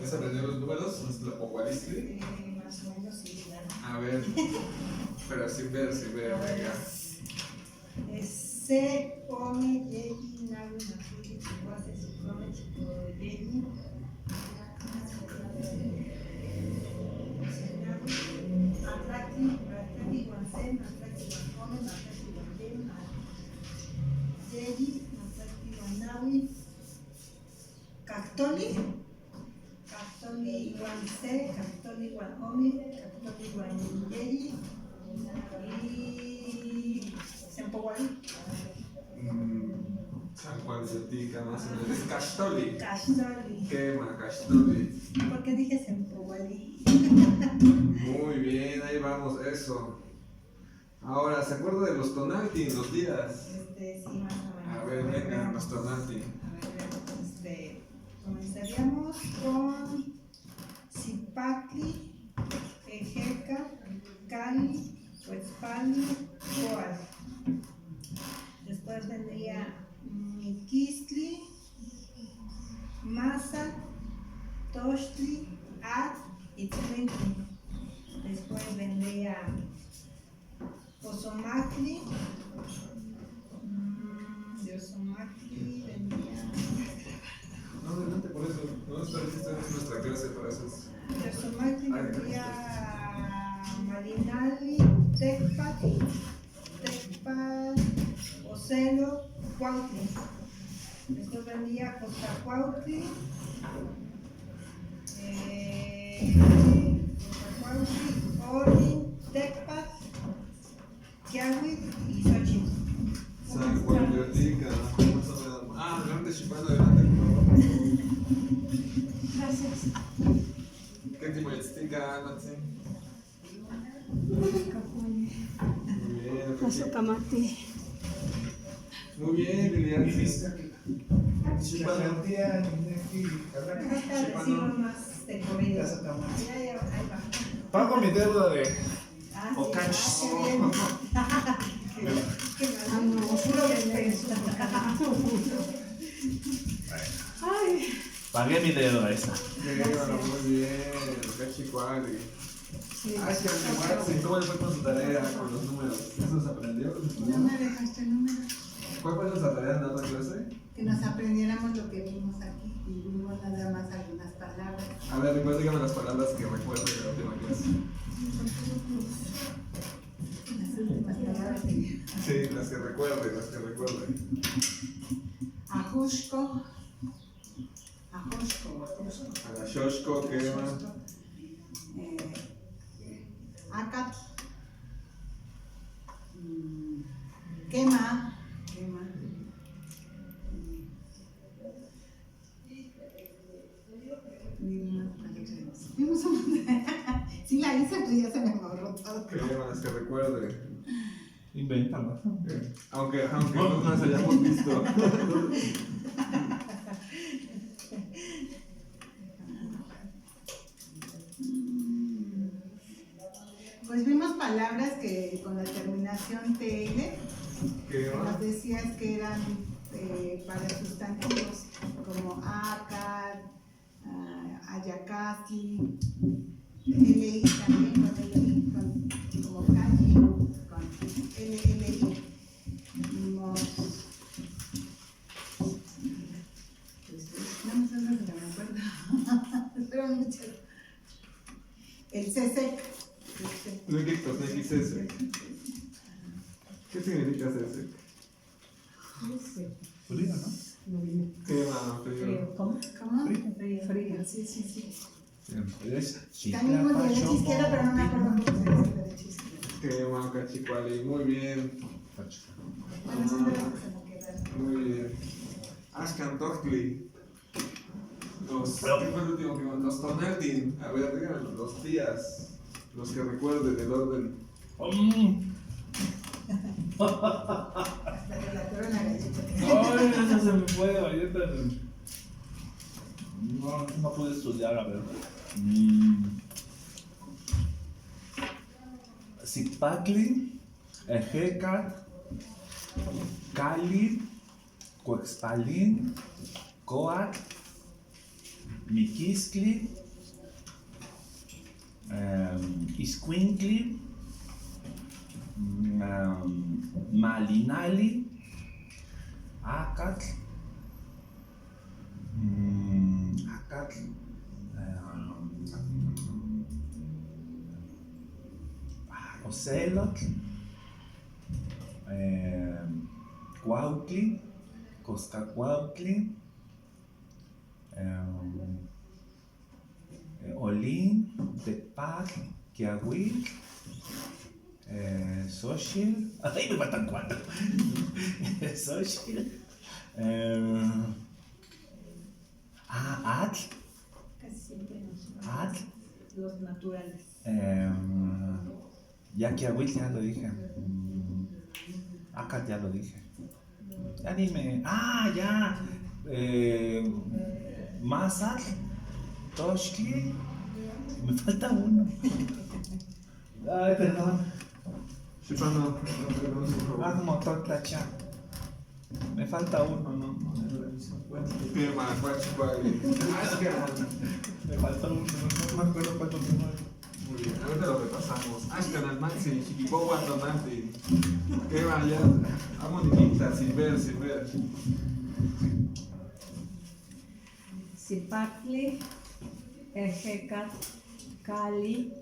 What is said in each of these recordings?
se aprendió los números? ¿Tlapohualistli? Más o menos sí, claro. A ver, pero sin ver, venga. Se come yeyi, naru, nafuki, chihuase, se come, chico, yeyi. Atlaki, guancén, atlaki, guancome, atlaki, guanyen, yeyi, atlaki, guanawi, cactoli, guancé, cactoli, guanomi, cactoli, guanyeyi y sempoguali. San Juan Zatica, más o menos. Es Cachtoli. Cachtoli. Quema, Cachtoli. ¿Por qué dije sempoguali? Muy bien, ahí vamos, eso. Ahora, ¿se acuerda de los Tonaltin, los días? Sí, más o menos. A ver, venga, los Tonaltin. A ver, comenzaríamos con Zipacli, Ejeca, Cali, Huetzpali, Coal. Después vendría Miquistli, Masa, Tochtli, Ad y Tzcuintli. Después vendría Ozomatli. De Ozomatli vendría. No, adelante, por eso. No, espera, si esta es nuestra clase, para eso es. De Ozomatli vendría Marinali, Tecpat, Ocelo, Cuautli. Después vendría Costacuautli, Orlin, Tecpat, Quiahuitl y Xochitl. San Juan Zatica. Adelante, Chipano, adelante, por favor. Gracias. ¿Qué tipo de estica, Nancy? Muy bien, Azocamate. muy bien, Lilian. Chipano. Decimos más de corrido. Ahí va. Pago mi deuda de Ah, sí, Ocachis. qué bien. Qué mal. Puro despenso. Ay. Pagué mi deuda esa. Muy bien, Cachicuali. ¿Cómo le fue con su tarea, con los números? ¿Eso se aprendió? No me dejaste el número. ¿Cuál fue nuestra tarea en la otra clase? Que nos aprendiéramos lo que vimos aquí y vimos nada más algunas palabras. A ver, después dígame las palabras que recuerdo de la última clase. Las últimas palabras de Sí, las que recuerde, las que recuerde. Ajushko. A la Shoshko, quema. Acat. Quema. Sí la hice, pero ya se me borró todo. Quema, las que recuerde. Inventa, ¿no? Aunque no nos hayamos visto. Pues vimos palabras que con la terminación TL, ¿Qué va? nos decías que eran para sustantivos como acar, ayacatl, LI también con LI, como cali, con LLI. Vimos, no me acuerdo, pero me acuerdo. Fueron muchas. El CSEC. ¿Qué significa CSEC? Frío, ¿no? Quema, frío. ¿Cómo? ¿Cómo? Frío, sí. También muy derecha izquierda, pero no me acuerdo cómo se dice derecha izquierda. Quema, Cachicuali, muy bien. Bueno, siempre se me quedaron. Muy bien. Ashkantochtli. ¿Qué fue el último que vimos? Los Tonaltin. A ver, díganos, los días. Los que recuerden el orden. Hasta que la torre la galleta. Ay, esa se me fue ahorita. No pude estudiar, a ver. Zipacli, Ejecat, Cali, Cuexpalín, Coat, Miquistli, Iscuintli, Malinali, Acatl, Ocelotl, Cuautli, Coscacuautli, Olin, Tepatl, Quiahuil, Xochitl. Ahí me faltan 4. Xochitl. Atl. Casi siempre nos Atl. los naturales. Ya Quiahuil ya lo dije. Acá ya lo dije. Ya dime. Ya. Mazatl. Toshki. Me falta uno. Ay, perdón. Sí, pero no tenemos Motor Tacha. Me falta uno, ¿no? Tema, Huachihuali. Ashkan. Me falta uno, no me acuerdo cuánto tengo. Muy bien, ahorita lo repasamos. Ashkan al Maxi, Chiquipowa, Tonante. Qué vaya. Vamos, niñita, sin ver, sin ver. Zipactli, Ejecat, Cali,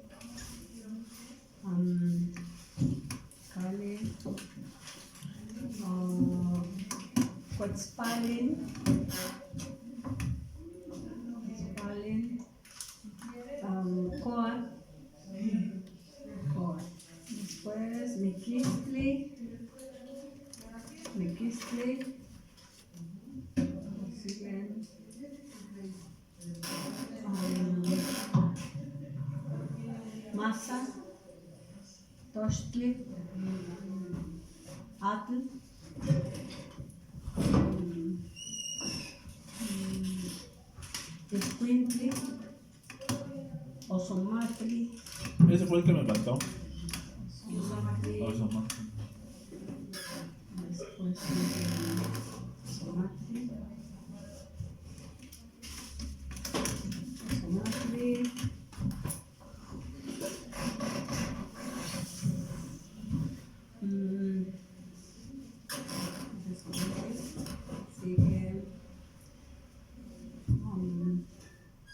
Cuetzpalin, Coa, después Miquistli, siguen Masa, Tochtli, Atl, Iscuintli, Osomatli, Ese fue el que me faltó. Osomatli, Osomatli. después Osomatli, sigue,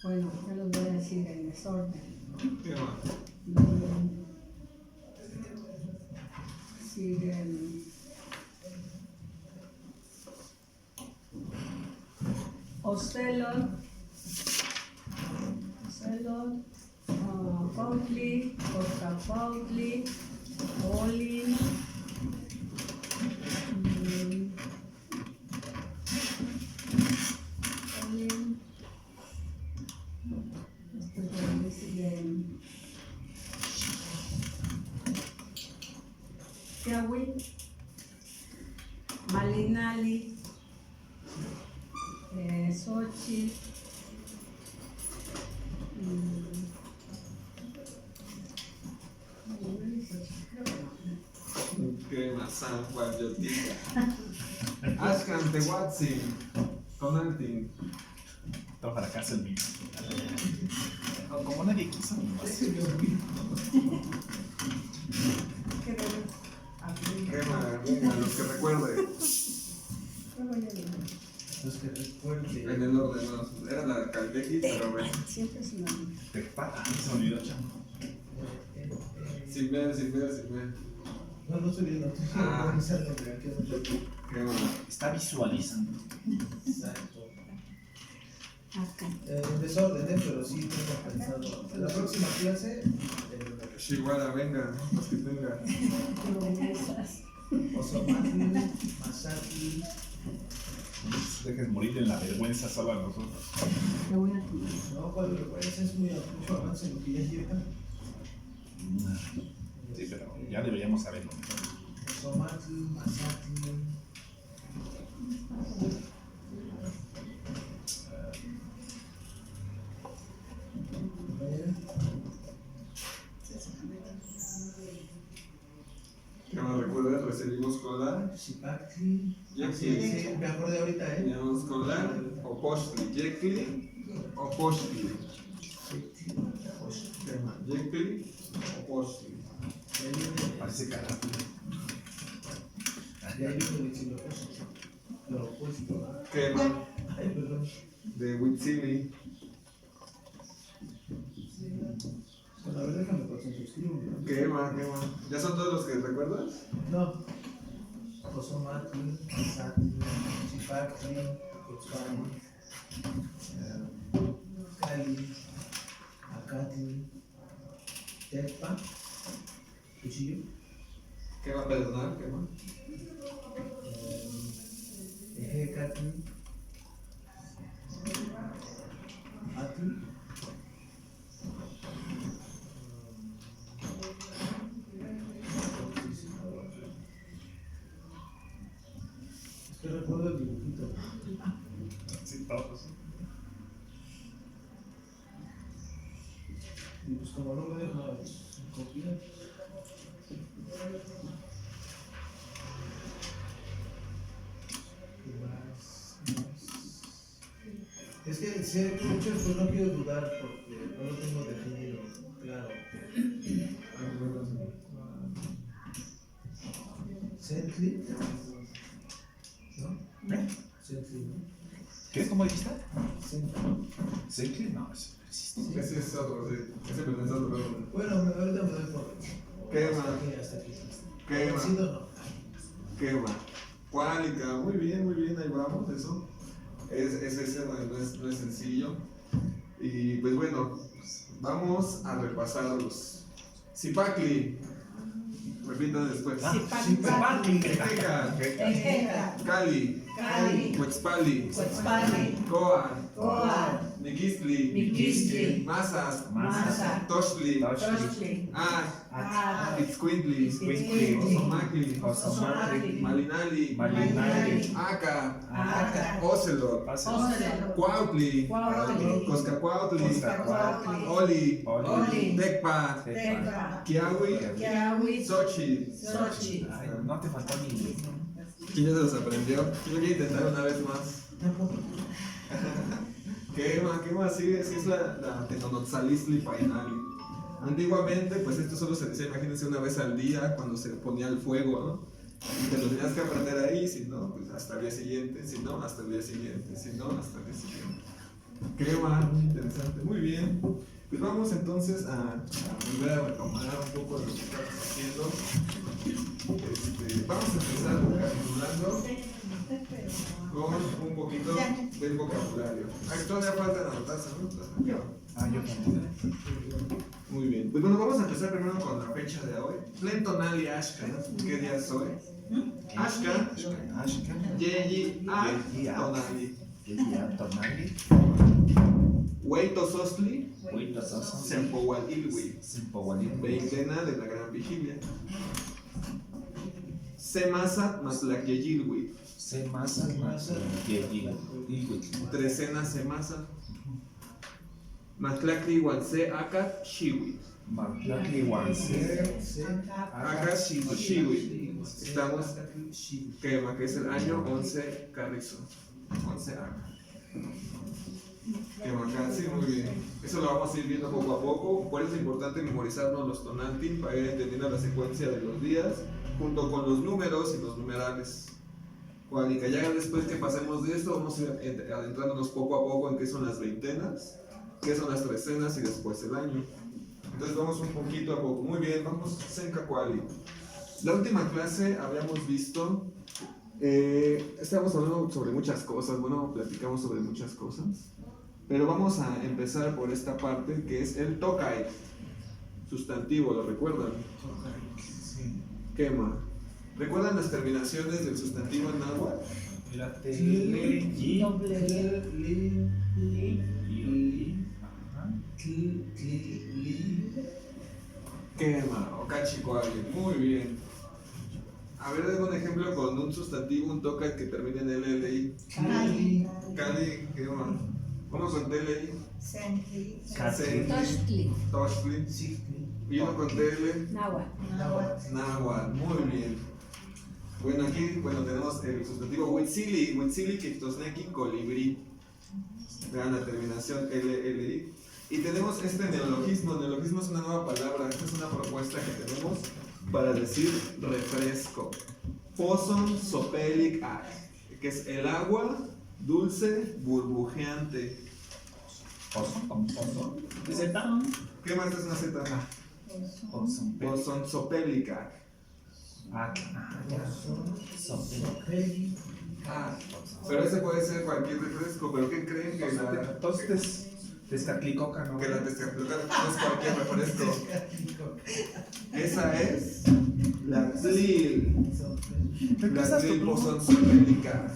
bueno, ya los voy a decir en desorden. Tema. Siguen Ocelot, Cuautli, Coscacuautli, Olin, después de ahí siguen Quiahuil, Malinali, Xochitl, Qué San Juan Yotica. Ashkan, Tehuatzin. Tonantin. Todo para casa en mí. Como nadie quiso, no sé. ¿qué debes abrir? Quema, venga, los que recuerde. ¿Qué voy a leer? Los que recuerden. En el orden, no, era la Caldequi, pero bueno. Siempre se me olvida. Te pata, se me olvidó, chamo. Sin ver, sin ver, sin ver. No, no estoy viendo, estoy organizando, pero aquí no estoy. Quema. Está visualizando. Exacto. Acá. En desorden, pero sí tengo pensado. En la próxima clase, Chihuahua, venga, los que tengan. Osomatli, Mazatli, Dejes morir en la vergüenza solo a nosotros. Te voy a tomar. no, cuando recuerdes es mucho avance en lo que ya lleva. Sí, pero ya deberíamos saberlo. Osomatli, Mazatli. Que me recuerdes, recibimos cola. Zipactli. Yekli. Sí, me acordé ahorita, Teníamos cola. Opochtli, Yekli. Opochtli. Quema. Yectli, Opochtli. Parece karate. Ya dijo Huitzilopochtli. Lo opuesto. Quema. Ay, perdón. De Huitzili. Bueno, a ver, déjame concentrar. Escribo. Quema. ¿Ya son todos los que recuerdas? No. Ozomatli, Satli, Chipacli, Cotzpali, Cali, Acatli, Tepa, Cuchillo, Quema, perdonar, quema. Ejecatli, Atli, es que recuerdo el dibujito. Sí, todos. Y pues como no me deja copiar. ¿Qué más? Es que sé que muchos, pues no quiero dudar porque no lo tengo definido, claro. Sently, ¿no? Sently, ¿no? ¿Qué? ¿Cómo dijiste? Sently. ¿Senkli? No, eso no existe. Ese es otro, sí. Ese pertenece a otro. Bueno, ahorita me doy por. Quema. Hasta aquí. Quema. Vencido no. Quema. Cuálica. Muy bien, ahí vamos, eso. Ese no es sencillo. Y pues bueno, vamos a repasarlos. Zipacli. Repito después. Zipacli. Teca. Ejecatli. Cali. Cali. Huetzpali. Huetzpali. Coa. Coa. Niquistli. Niquistli. Masas. Masa. Tochtli. Tochtli. Ah. Itzcuintli. Itzcuintli. Osomakli. Osomatli. Malinali. Malinali. Aca. Aca. Ocelot. Ocelot. Cuautli. Cuautli. Coscacuautli. Coscacuautli. Oli. Oli. Tecpa. Tepa. Kiawi. Kiawi. Sochi. Sochi. Ay, no te faltó ni inglés. ¿Quién ya se los aprendió? Yo voy a intentar una vez más. ¿Qué más? Sí, es la Tenonotzalistli Painali. Antiguamente, pues esto solo se decía, imagínense, una vez al día cuando se ponía el fuego, ¿no? Y te lo tenías que aprender ahí, si no, pues hasta el día siguiente, si no, hasta el día siguiente, si no, hasta el día siguiente. Qué más, muy interesante, muy bien. Pues vamos entonces a volver a retomar un poco de lo que estamos haciendo. Vamos a empezar recapitulando con un poquito del vocabulario. Todavía faltan anotarse, ¿no? Ah, yo también. Muy bien. Pues bueno, vamos a empezar primero con la fecha de hoy. Plentonali Ashka. ¿Qué día es hoy? Ashka. Ashka. Yeyi Tonali. Yeyi Tonali. Hueito Sostli. Hueito Sostli. Sempohualilwi. Sempohualilwi. Veintena de la Gran Vigilia. Semasa Matlakyeyilwi. Semasa Yeyi. Trecena Semasa. Matlacli Huanse Akat Shiwi. Matlacli Huanse Akat Shiwi. Estamos quema, que es el año 11 Carrizo. 11 Akat. Quema, sí, muy bien. Eso lo vamos a ir viendo poco a poco. Por eso es importante memorizarnos los tonantin para ir entendiendo la secuencia de los días, junto con los números y los numerales. Cuálica. Ya después que pasemos de esto, vamos a ir adentrándonos poco a poco en qué son las veintenas, qué son las trecenas y después el año. Entonces vamos un poquito a poco. Muy bien, vamos Senka Kuali. La última clase habíamos visto, estábamos hablando sobre muchas cosas, bueno, platicamos sobre muchas cosas, pero vamos a empezar por esta parte que es el Tokai, sustantivo, ¿lo recuerdan? Sí. Quema. ¿Recuerdan las terminaciones del sustantivo en náhuatl? La Li. Doble. Li. Quema, o cachicoali, muy bien. A ver, den un ejemplo con un sustantivo, un tokai que termine en LLI. Cali. Cali, quema. ¿Cómo con TLI? Sentli. Sentli. Tochtli. Tochtli. Y uno con TL, Náhuatl. náhuatl, muy bien. Bueno, aquí tenemos el sustantivo Huitzili, Huitzili, Quictosnequi, colibrí. Vean la terminación LLI. Y tenemos este neologismo. Neologismo es una nueva palabra. Esta es una propuesta que tenemos para decir refresco. Poson sopelic ag, que es el agua dulce burbujeante. Poson, con poson. ¿Es Z? ¿Qué más es una Z? Poson. Poson sopelic ag. Ah, ya. Sopeli. Ah, pero ese puede ser cualquier refresco. ¿Pero qué creen que la Entonces, Tezcatlipoca, ¿no? que la Tezcatlipoca no es cualquier refresco? Esa es la Tlil. La Tlil Poson sopelic ag.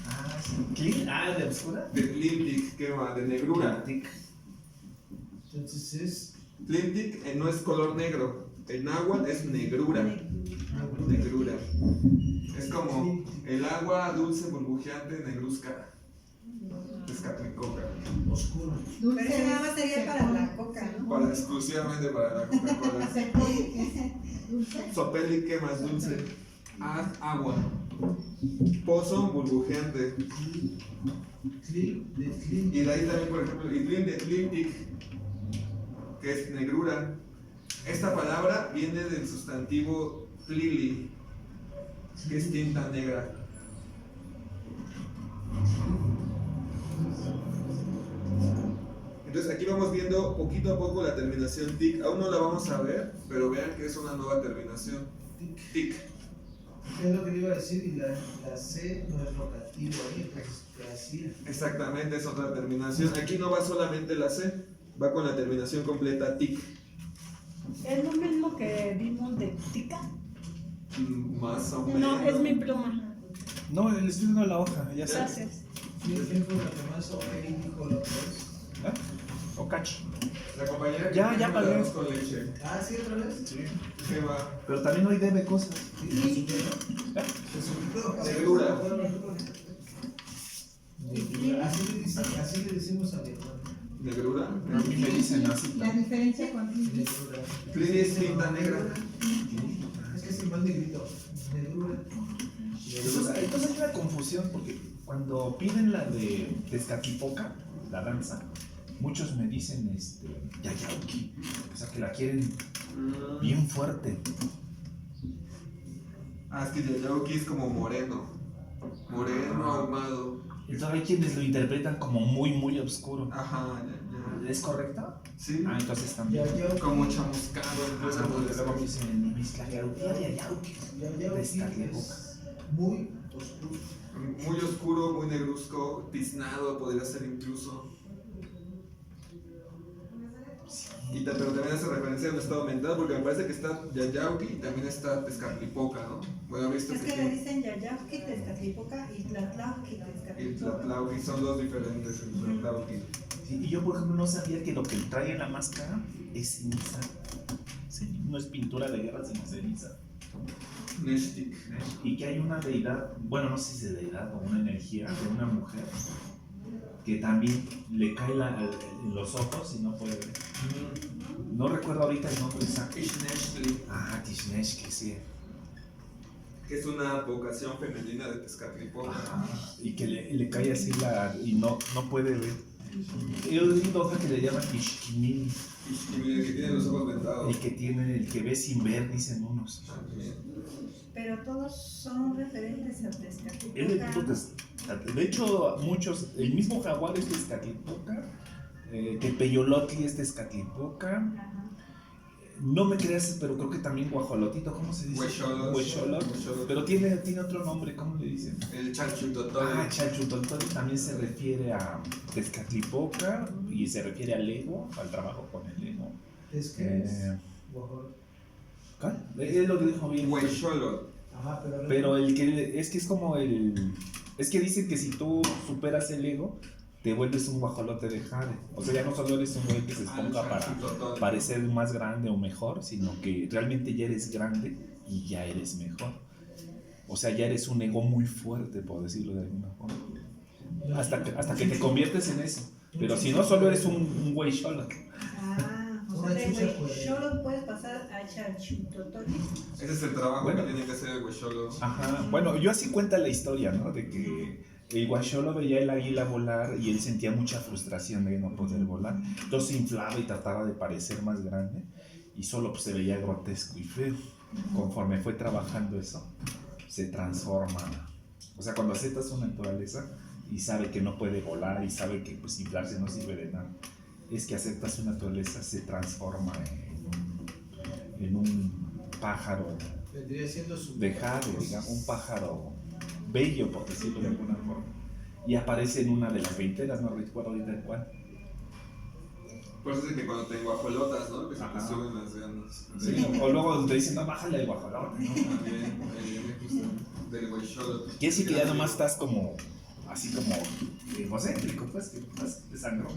Ah, sí. ¿Clean? Ah, de oscura. De Tliltic, ¿qué va? De negrura. Entonces es Tliltic no es color negro. En náhuatl es negrura. Negrura. Es como el agua dulce burbujeante negruzca. Tezcatlipoca. oscuro. Pero ese nada más sería para la coca, ¿no? Para exclusivamente para la Coca-Cola. Sopelic, ¿qué más dulce? Agua. Pozo burbujeante. Clip de clip. Y de ahí también, por ejemplo, y Tlin de Tliltic, que es negrura. Esta palabra viene del sustantivo tlili, que es tinta negra. Entonces aquí vamos viendo poquito a poco la terminación tic. Aún no la vamos a ver, pero vean que es una nueva terminación. Tic. Es lo que le iba a decir, y la C no es rotativo ahí, pues así. Exactamente, es otra terminación. Aquí no va solamente la C, va con la terminación completa tic. ¿Es lo mismo que vimos de tica? Más o menos. No, es mi pluma. No, le estoy dando la hoja, ya sabes. Gracias. Sí, por ejemplo, la que más ok dijo la otra vez. ¿Ah? O cachi. La compañera que Ya tiene pagué. arroz con leche. Ah, sí, otra vez. Sí. ¿Qué va? Pero también hoy debe cosas. Sí, se subió. Se subió. Negrura. Negrura. Así le decimos a mi hermano. Negrura. A mí me dicen así. La diferencia con Negrura. Tlili es tinta negra. Es que es igual negrito. Negrura. Entonces hay una confusión porque cuando piden la de Tezcatlipoca, la danza, muchos me dicen yayauki, o sea que la quieren bien fuerte. Ah, es que Yayauki es como moreno. Moreno, ahumado. Entonces hay quienes lo interpretan como muy, muy oscuro. Ajá, ya. ¿Es correcto? Sí. Ah, entonces también. Como chamuscado. Incluso podría ser. Luego me dicen, Tezcatlipoca, yayauki. Tezcatlipoca. Muy oscuro. Muy oscuro, muy negruzco, tiznado podría ser incluso. Pero también hace referencia a un estado mental porque me parece que está Yayauki y también está Tezcatlipoca, ¿no? Bueno, visto Es que que le dicen Yayauki, Tezcatlipoca y Tlatlauqui, y Tezcatlipoca. Tlatlauqui son dos diferentes. El Tlatlauqui. Sí, y yo, por ejemplo, no sabía que lo que trae en la máscara es ceniza. Sí, no es pintura de guerra, sino ceniza. Neshtik. Y que hay una deidad, bueno, no sé si es deidad o una energía de una mujer que también le cae en los ojos y no puede ver. No recuerdo ahorita el nombre exacto. Ishneshli, Ah, Tishneshki, sí. que es una vocación femenina de Tezcatlipoca. Ajá. Y que le cae así y no puede ver. Yo he oído otra que le llaman Ishkimil, Y el que tiene los ojos vendados. el que ve sin ver, dicen unos. También. Pero todos son referentes a Es del Tezcatlipoca. tipo de hecho, muchos, el mismo jaguar es Tezcatlipoca, Tepeyolotli es Tezcatlipoca. Ajá. No me creas, pero creo que también guajolotito, ¿cómo se dice? Huexolot. Huexolot. Huexolot. Pero tiene otro nombre, ¿cómo le dicen? El Chalchutotol. Ah, Chalchutotol también se refiere a Tezcatlipoca y se refiere al ego, al trabajo con el ego. Es que es. Eh, Guajol. ¿Cuál? Es lo que dijo bien. Huexolot. Ajá, Pero el que es como es que dicen que si tú superas el ego, te vuelves un guajolote de jade. O sea, ya no solo eres un güey que se esponja para Chalchutotol. parecer más grande o mejor, sino que realmente ya eres grande y ya eres mejor. O sea, ya eres un ego muy fuerte, por decirlo de alguna forma. Hasta que te conviertes en eso. Pero si no, solo eres un güey solo. Ah, o Una sea, chucha güey, puede. solo puedes pasar a Chalchutotoli. Ese es el trabajo Bueno. que tiene que hacer el Huexolot. Ajá. Bueno, yo así cuenta la historia, ¿no? De El guacholo veía el águila volar y él sentía mucha frustración de no poder volar. Entonces se inflaba y trataba de parecer más grande y solo pues, se veía grotesco y feo. Conforme fue trabajando eso, se transforma. O sea, cuando acepta su naturaleza y sabe que no puede volar y sabe que pues, inflarse no sirve de nada, es que acepta su naturaleza, se transforma en un pájaro Vendría siendo su. de jade, digamos, un pájaro bello, por decirlo de alguna forma. Y aparece en una de las veinteras, no recuerdo ahorita en cuál. Por eso es que cuando tengo guajolotas, ¿no? Que se te Ajá. suben las ganas. Sí, o luego te dicen, no, bájale el guajolote, ¿no? También, ahí viene justo del guajolo. Quiere decir que ya nomás estás como, así como egocéntrico, pues, que estás de sangrón.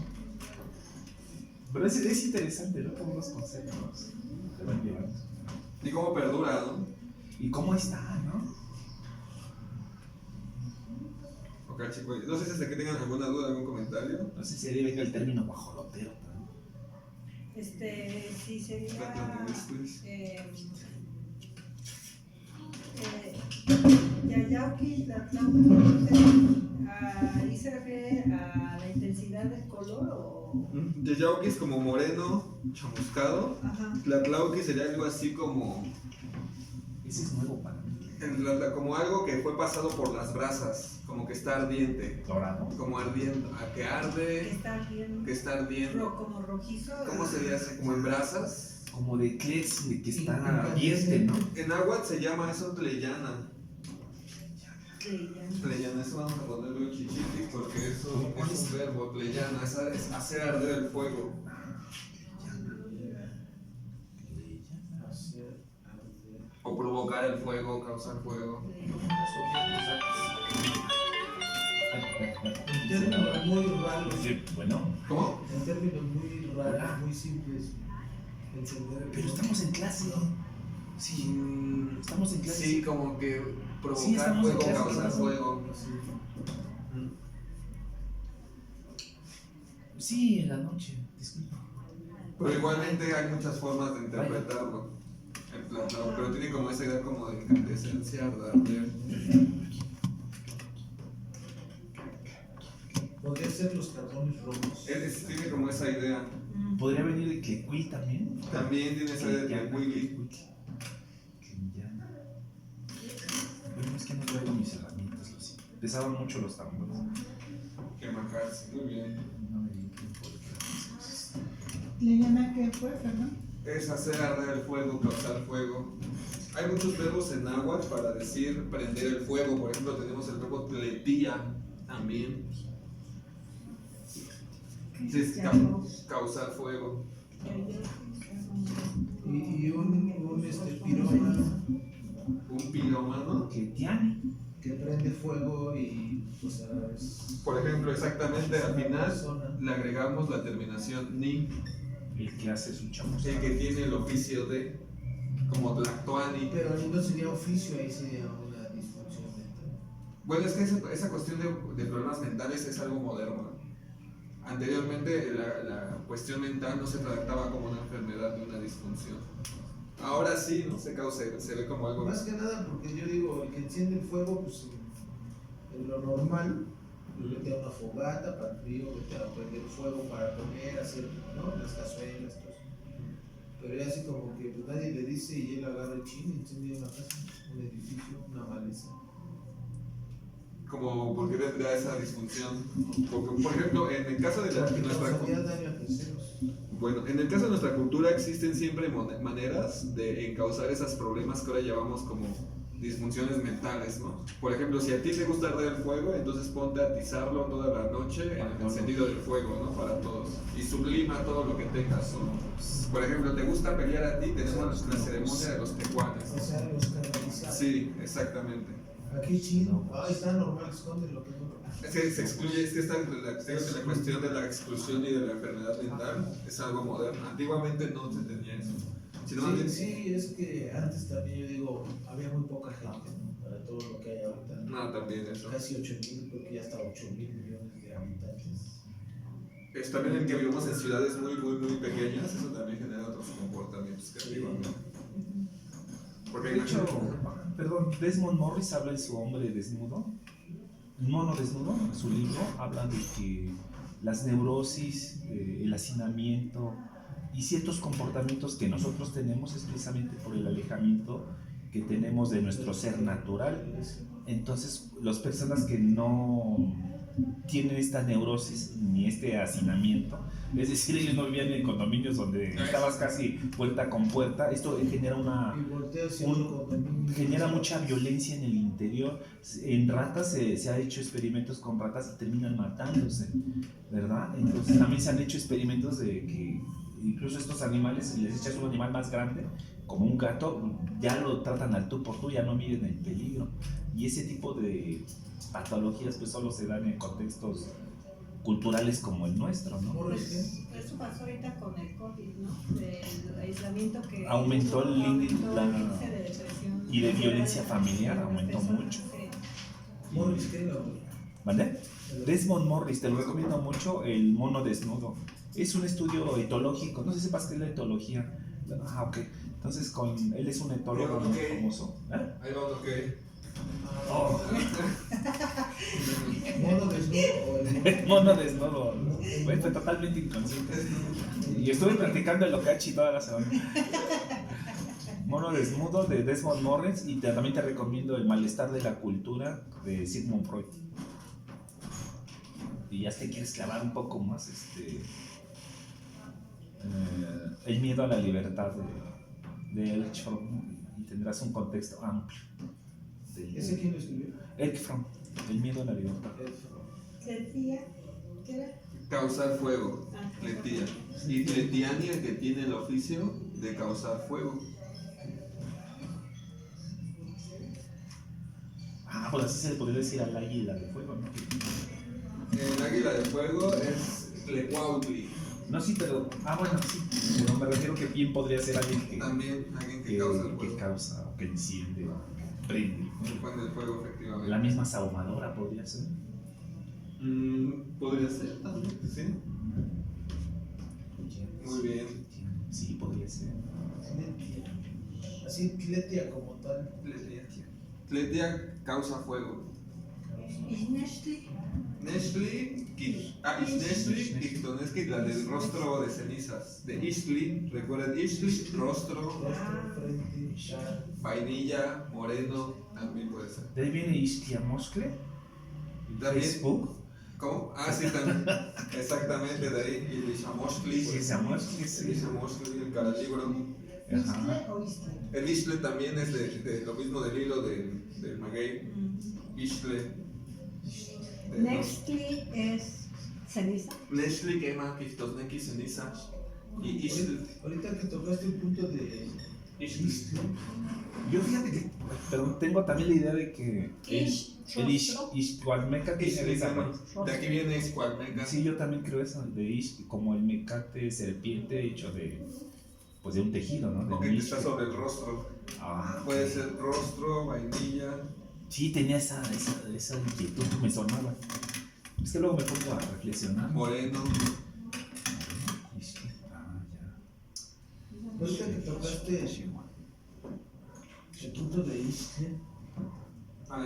Pero es interesante, ¿no? Como los conceptos te van llevando. Y cómo perdura, ¿no? Y cómo está, ¿no? Ok, chicos, no sé si hasta que tengan alguna duda, algún comentario. No sé si ahí venga el término guajolotero, ¿no? Sí sería. Yayauqui, ahí se refiere a la intensidad del color o. Yayauqui es como moreno, chamuscado. Ajá. Tlatlauqui sería algo así como, Ese es nuevo para mí. como algo que fue pasado por las brasas, como que está ardiente, Dorado. como ardiendo, a que arde, Está bien. que está ardiendo. Como rojizo. ¿Cómo sería así? Como en brasas. Como de Kles, de que Y- está y- ardiente, ¿no? En náhuatl se llama eso tleyana. Sí, ya. Tleyana, eso vamos a ponerlo en chichiti porque eso es un verbo, tleyana, es hacer arder el fuego. O provocar el fuego, causar fuego. En términos muy raros. Sí, bueno, ¿Cómo? En términos muy raros, muy simples. Encender el pero fuego. estamos en clase. Sí, estamos en clase. Sí, como que Sí, provocar estamos en fuego, clase, causar ¿no? fuego. Sí, en la noche, disculpa. Pero igualmente hay muchas formas de interpretarlo. En plan, no, pero tiene como esa idea como de incandescencia, de arder. Podría ser los carbones rojos. Tiene como esa idea. ¿Podría venir de Quecuil también? También tiene esa idea de Quillana, Willy. Quillana. Bueno, es que no traigo mis herramientas, lo siento. Pesaban mucho los tambores. Que majarse, muy bien. No me di tiempo de crear mis cosas. ¿Le llama qué fue, perdón? Es hacer arder el fuego, causar fuego. Hay muchos verbos en náhuatl para decir prender el fuego. Por ejemplo, tenemos el verbo tletía también. Sí, es causar fuego. Y un pirómano Un pirómano. Quetiani. que prende fuego y, o sea, es. Por ejemplo, exactamente al una final persona. le agregamos la terminación ni, El que hace su chamos. el que tiene el oficio de, como tlactoani. Pero ahí no sería oficio, ahí sería una disfunción mental. Bueno, es que esa cuestión de problemas mentales es algo moderno. Anteriormente la cuestión mental no se trataba como una enfermedad de una disfunción. Ahora sí, ¿no? Se ve como algo. Más que nada porque yo digo, el que enciende el fuego, pues en lo normal, vete a una fogata para el frío, vete a prender fuego para comer, hacer, ¿no? Las cazuelas, todo eso. Pero ya así como que pues, nadie le dice y él agarra el chin y incendia una casa, un edificio, una maleza. Como, ¿por qué tendría esa disfunción? Porque, por ejemplo, en el caso de Porque nuestra causaría cultura. daño a terceros. Bueno, en el caso de nuestra cultura existen siempre maneras de encauzar esos problemas que ahora llamamos como disfunciones mentales, ¿no? Por ejemplo, si a ti te gusta arder el fuego, entonces ponte a atizarlo toda la noche en el encendido del fuego, ¿no? Para todos. Y sublima todo lo que tengas, ¿no? Por ejemplo, ¿te gusta pelear a ti? Tenemos la ceremonia de los tecuanes. O sea, los canalizados. Sí, exactamente. Aquí chino, está normal, escóndelo, que no. Se excluye, es que está la cuestión de la exclusión y de la enfermedad mental, es algo moderno. Antiguamente no se tenía eso. Sino más bien, Sí, es que antes también yo digo, había muy poca gente, ¿no? Para todo lo que hay ahorita. no, también eso. Casi 8.000, creo que ya hasta 8.000 millones de habitantes. Es también el que vivimos en ciudades muy pequeñas, eso también genera otros comportamientos que antiguamente. Porque hay De hecho, perdón, Desmond Morris habla de su hombre desnudo. Mono Desnudo, en su libro, habla de que las neurosis, el hacinamiento y ciertos comportamientos que nosotros tenemos es precisamente por el alejamiento que tenemos de nuestro ser natural. Entonces, las personas que no tienen esta neurosis ni este hacinamiento, es decir, ellos no vivían en condominios donde estabas casi puerta con puerta, esto genera genera mucha violencia en el interior. En ratas se ha hecho experimentos con ratas y terminan matándose, ¿verdad? Entonces también se han hecho experimentos de que incluso estos animales, si les echas un animal más grande, como un gato, ya lo tratan al tú por tú, ya no miden el peligro. Y ese tipo de patologías pues solo se dan en contextos culturales como el nuestro, ¿no? Pues eso pasó ahorita con el COVID, ¿no? El aislamiento que Aumentó el índice de depresión y de violencia familiar, aumentó mucho. Morris, ¿qué no? ¿Vale? Desmond Morris, te lo recomiendo mucho, El Mono Desnudo. Es un estudio etológico, no sé si sepas qué es la etología. Ah, ok. Entonces, él es un etólogo muy famoso. ¿Eh? Ahí va uno que. Oh. Mono desnudo. Mono Desnudo. Fue totalmente inconsciente. Y estuve practicando el locachi toda la semana. Mono Desnudo de Desmond Morris, y también te recomiendo El Malestar de la Cultura de Sigmund Freud. Y ya te quieres clavar un poco más, El miedo a la libertad de Erich Fromm, y tendrás un contexto amplio. ¿Ese quién lo escribió? Erich Fromm, El miedo a la libertad. Decía, ¿qué era? Causar fuego, cletía. Y cletiania, que tiene el oficio de causar fuego. Ah, pues así se le podría decir al águila de fuego, ¿no? El águila de fuego es Tlecuautli. No, sí, pero. Ah, bueno, sí. Pero me refiero que bien podría ser alguien que También alguien que causa el que fuego. causa o que enciende o que prende. Que prende el fuego, efectivamente. La misma sahumadora podría ser. Podría ser también, sí. Muy bien. Sí, podría ser. Cletia. Así, Cletia como tal. Cletia causa fuego. ¿Y Nestle? Nestle, Ishneshli, Kiktoneski, la del rostro de cenizas. De Ishli, recuerden Ishli, rostro, Rostro, frente, char. vainilla, moreno, también puede ser. De ahí viene Ishtiamoscle. También. Facebook. ¿Cómo? Ah, sí, también. Exactamente, de ahí. Y el Ishamoshli. Ishtiamoscle, El sí. Ishamoshli, el caralibro. Ajá. ¿Isle o Isle? El Ishle también es de lo mismo del hilo del maguey. Ishle. Nestle es ceniza. Nestle quema, Kiktoneki, ceniza. Y Ishle. Ahorita que tocaste un punto de Isle, Yo fíjate que, perdón, tengo también la idea de que el Ixthualmeca tiene Ishle esa quema. raíz. De aquí viene Iscualmeca. Sí, yo también creo eso, de como el mecate serpiente hecho de, pues de un tejido, ¿no? De O que un está isque. sobre el rostro. Ah, Puede ser rostro, vainilla. sí, tenía esa inquietud, me sonaba. Es que luego me pongo a reflexionar. Moreno. Isque. Ah, ya. ahorita que tocaste el punto de Isle,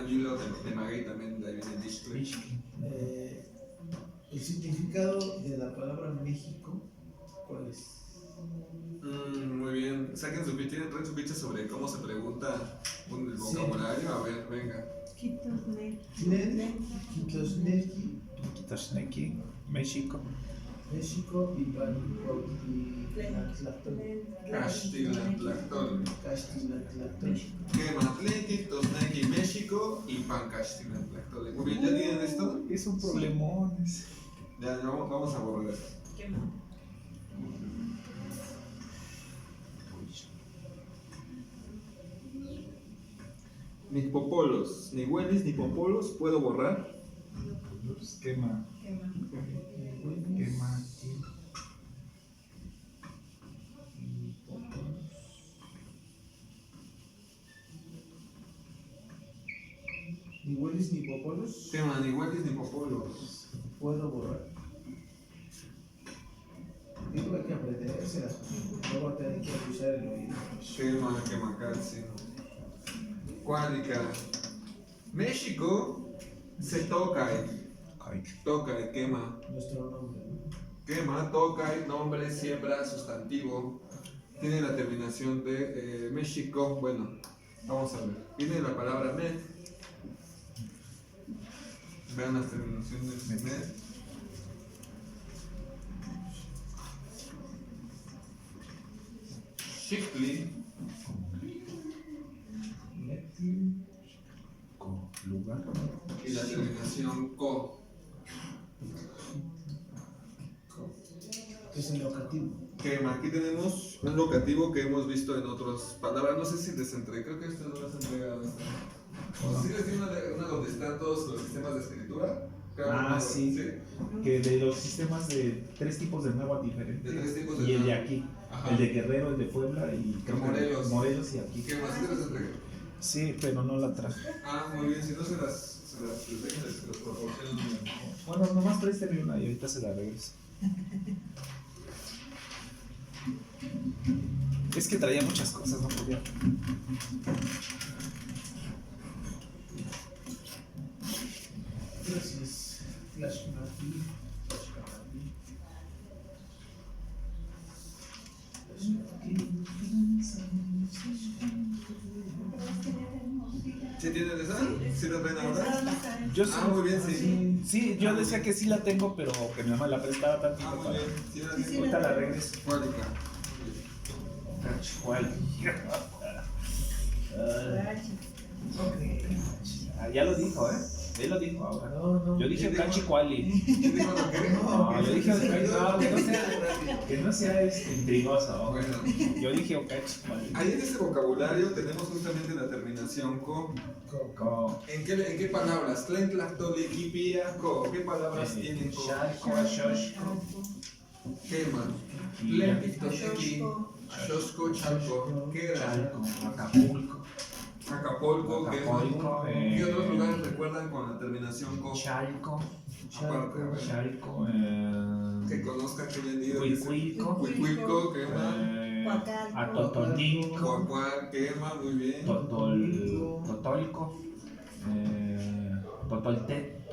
El hilo de maguey también, de ahí viene el Ishle. Isque. el significado de la palabra México, ¿cuál es? Muy bien. Saquen su ficha, traen su ficha sobre cómo se pregunta el Sí. vocabulario. A ver, venga. Tlen, Kitosneki, Kitosneki, México. México y Tlaxtlactol. Castilantlactol. Castilantlactol. Quematleki, Tosneki, México y Pancastilantlactol. Muy bien, ¿ya tienen esto? Es un problemón. Ya, vamos a borrar esto. ¿Qué más? Ni popolos, ni huelis, ni popolos, ¿puedo borrar? Quema. ¿Qué más? Quema. Ni huelis ni popolos, Quema, ni huelis, ni popolos. puedo borrar. Digo, hay que aprendérselas. Luego tener que usar el oído. Quema, quemacalci. Cuálica. México Se toca, Ay, toca, quema. Nuestro nombre, ¿no? Quema, toca, nombre, siembra, sustantivo. Tiene la terminación de México. Bueno, vamos a ver. Viene la palabra med. Vean las terminaciones de med. Shikli, lugar. y la terminación co. Que es el locativo. Quema. Aquí tenemos un locativo que hemos visto en otras palabras. No sé si les entregué, creo que estas no las he entregado. O si les di una donde están todos los sistemas de escritura. Cada uno, Sí. Que de los sistemas de 3 tipos de náhuatl diferentes. De 3 tipos de Y el de náhuatl. aquí. Ajá. El de Guerrero, el de Puebla y creo que Morelos. Morelos y aquí. ¿Qué más? ¿Sí te las entregué? Sí, pero no la traje. Ah, muy bien. Si no se las proporciono. Bueno, nomás présteme una y ahorita se la regreso. Es que traía muchas cosas, no podía. Gracias. Flash Martí. Flash Martí. ¿Sí tienen esa? ¿Sí la traen ahora? Yo Ah, muy bien, sí. Sí, yo decía que sí la tengo, pero que mi mamá la prestaba tantito Ah, muy para. bien. Sí, la Sí, sí, Ahorita la regreso. Cuálica. Cachual. Ok. Ya lo dijo, ¿eh? Él lo dijo ahora. No. Yo dije ¿Quién dijo? Cachicuali. ¿Quién dijo lo que? No, yo dije que no sea intrigoso. Bueno. Yo dije Cachicuali. Ahí en ese vocabulario tenemos justamente la terminación co. Co. ¿En qué palabras? Tlen, tlactoli, kipia, co. ¿Qué palabras tienen co? Shalco, Shoshco, Quema. Tlen, tictotequi, Xoxco, Chalco. ¿Qué era? Chalco, Acapulco, Acapulco, quema. Acapulco, ¿Qué otros lugares recuerdan con la terminación co? Chalco, Aparte, a ver. Chalco, Que conozcan que vendido. Huicuilco, Huicuilco, quema. Huacalco. Atotonilco, Cuacuá, quema, muy bien. Totolco, Totoltet,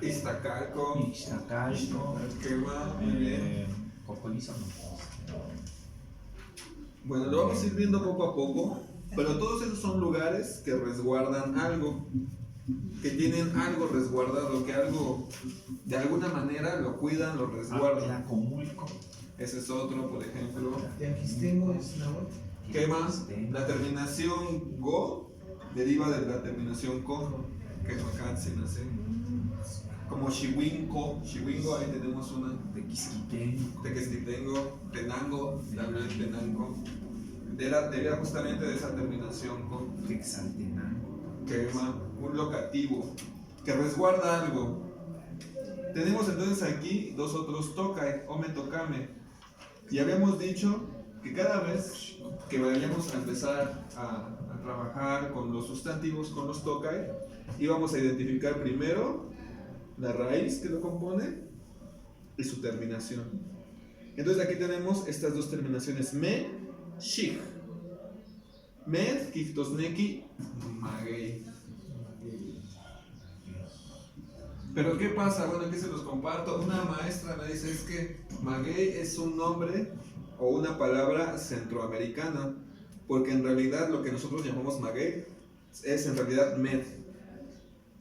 Iztacalco, Ixtacalco, quema, muy bien. Cocolizo, Bueno, lo vamos a ir viendo poco a poco, pero todos esos son lugares que resguardan algo, que tienen algo resguardado, que algo de alguna manera lo cuidan, lo resguardan. Tlacomulco, Ese es otro, por ejemplo. Teaquistengo es náhuatl. ¿Qué más? La terminación go deriva de la terminación co, que es Macatsin, así. Como Chihuinco, ahí tenemos una. Tequisquitenco, Tequestitengo, Tenango, también Tenango. Deriva justamente de esa terminación con Texaltenango, quema, un locativo, que resguarda algo. Tenemos entonces aquí dos otros tokai, ome tokame. Y habíamos dicho que cada vez que vayamos a empezar a trabajar con los sustantivos, con los tokai, íbamos a identificar primero la raíz que lo compone y su terminación. Entonces aquí tenemos estas dos terminaciones, me, shik. Med, kiftosneki, magei. Pero ¿qué pasa? Bueno, aquí se los comparto. Una maestra me dice, es que maguey es un nombre o una palabra centroamericana, porque en realidad lo que nosotros llamamos maguey es en realidad med.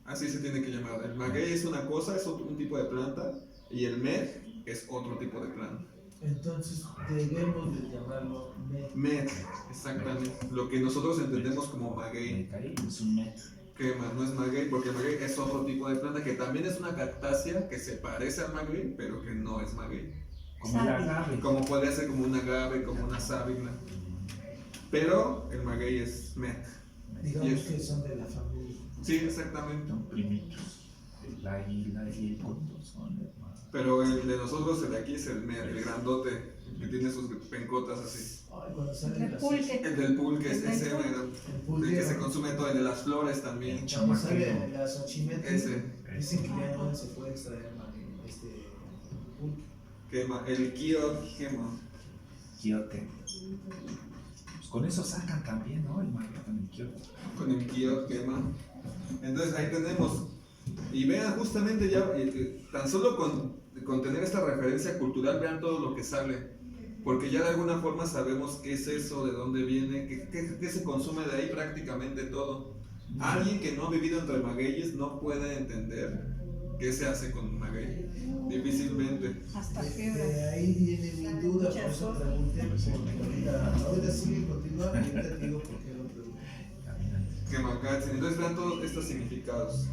Así se tiene que llamar. El maguey es una cosa, es un tipo de planta, y el med es otro tipo de planta. Entonces debemos de llamarlo Med, exactamente. Lo que nosotros entendemos como maguey. es un metro. Que no es maguey, porque maguey es otro tipo de planta que también es una cactácea que se parece al maguey, pero que no es maguey. Como la agave. Como podría ser como un agave, como una sábila. Pero el maguey es med. digamos Yes. que son de la familia. Sí, exactamente. Son primitos. El águila y el cóndor son hermanos. Pero el de nosotros, el de aquí es el med, el grandote, que tiene sus pencotas así. Ay, cuando salen El las pulque. El del pulque es El del ese, pulque. mero. el El pulque, que se consume todo, el de las flores también. cuando sale las ochimetes, Ese. dicen que ya no se puede extraer pulque. Quema. El kiot quema. Quiote. Pues con eso sacan también, ¿no? El maguey con el quiote. Con el kiot quema. Entonces ahí tenemos Y vean justamente ya, tan solo con tener esta referencia cultural, vean todo lo que sale. Porque ya de alguna forma sabemos qué es eso, de dónde viene, qué se consume de ahí prácticamente todo. Alguien que no ha vivido entre magueyes no puede entender qué se hace con un maguey. Difícilmente. Hasta De fiebre. ahí viene mi duda, por eso pregunté, porque ahorita sigue continuando y ahorita te digo por qué lo pregunté. Que Macatzen. Entonces vean todos estos significados.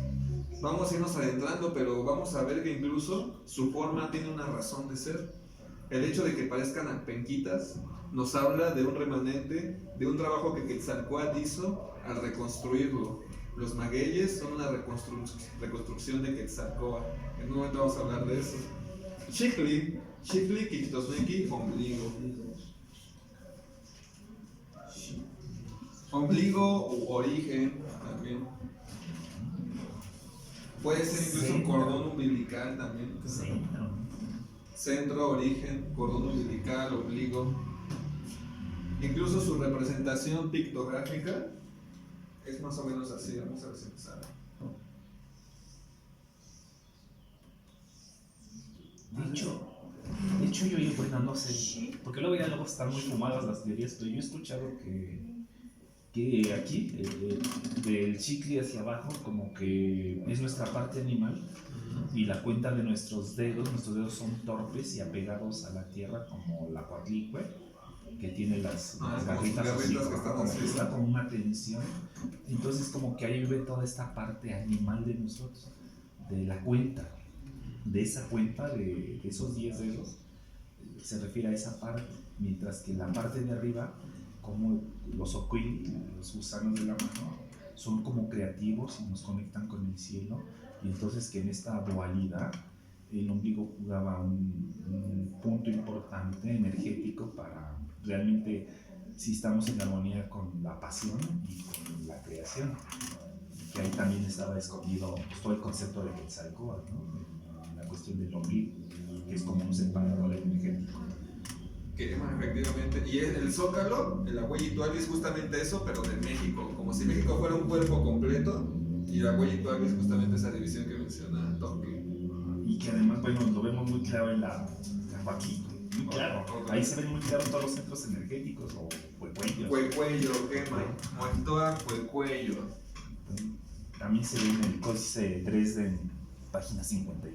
Vamos a irnos adentrando, pero vamos a ver que incluso su forma tiene una razón de ser. El hecho de que parezcan penquitas nos habla de un remanente, de un trabajo que Quetzalcóatl hizo al reconstruirlo. Los magueyes son una reconstrucción de Quetzalcóatl. En un momento vamos a hablar de eso. Xicli, Quixtosnequi, ombligo. Ombligo u origen también. Puede ser incluso un cordón umbilical también. Centro, origen, cordón umbilical, ombligo. Incluso su representación pictográfica es más o menos así. Vamos a ver si me sale. De hecho yo, bueno, no sé, porque luego están muy fumadas las teorías, pero yo he escuchado que aquí, del chicle hacia abajo, como que es nuestra parte animal, y la cuenta de nuestros dedos son torpes y apegados a la tierra, como la cuatlicue, que tiene las garritas así, que están como así. que está con una tensión. Entonces como que ahí vive toda esta parte animal de nosotros, de la cuenta, de esa cuenta, de esos 10 dedos, se refiere a esa parte, mientras que la parte de arriba, como los oquili, los gusanos de la mano, son como creativos y nos conectan con el cielo, y entonces que en esta dualidad el ombligo jugaba un punto importante energético para realmente, si estamos en armonía con la pasión y con la creación, que ahí también estaba escondido pues, todo el concepto de Quetzalcóatl, ¿no? La cuestión del ombligo, que es como un separador energético. Efectivamente. Y el zócalo, el Agüeyituali es justamente eso, pero de México. Como si México fuera un cuerpo completo, y el Agüeyituali es justamente esa división que menciona Toque. Y que además, bueno, lo vemos muy claro en la Joaquín. Muy claro. Ahí se ven muy claros todos los centros energéticos o huecuellos. Huecuello, quema. Moitoa, huecuello. También se ve en el códice 3 de página 53.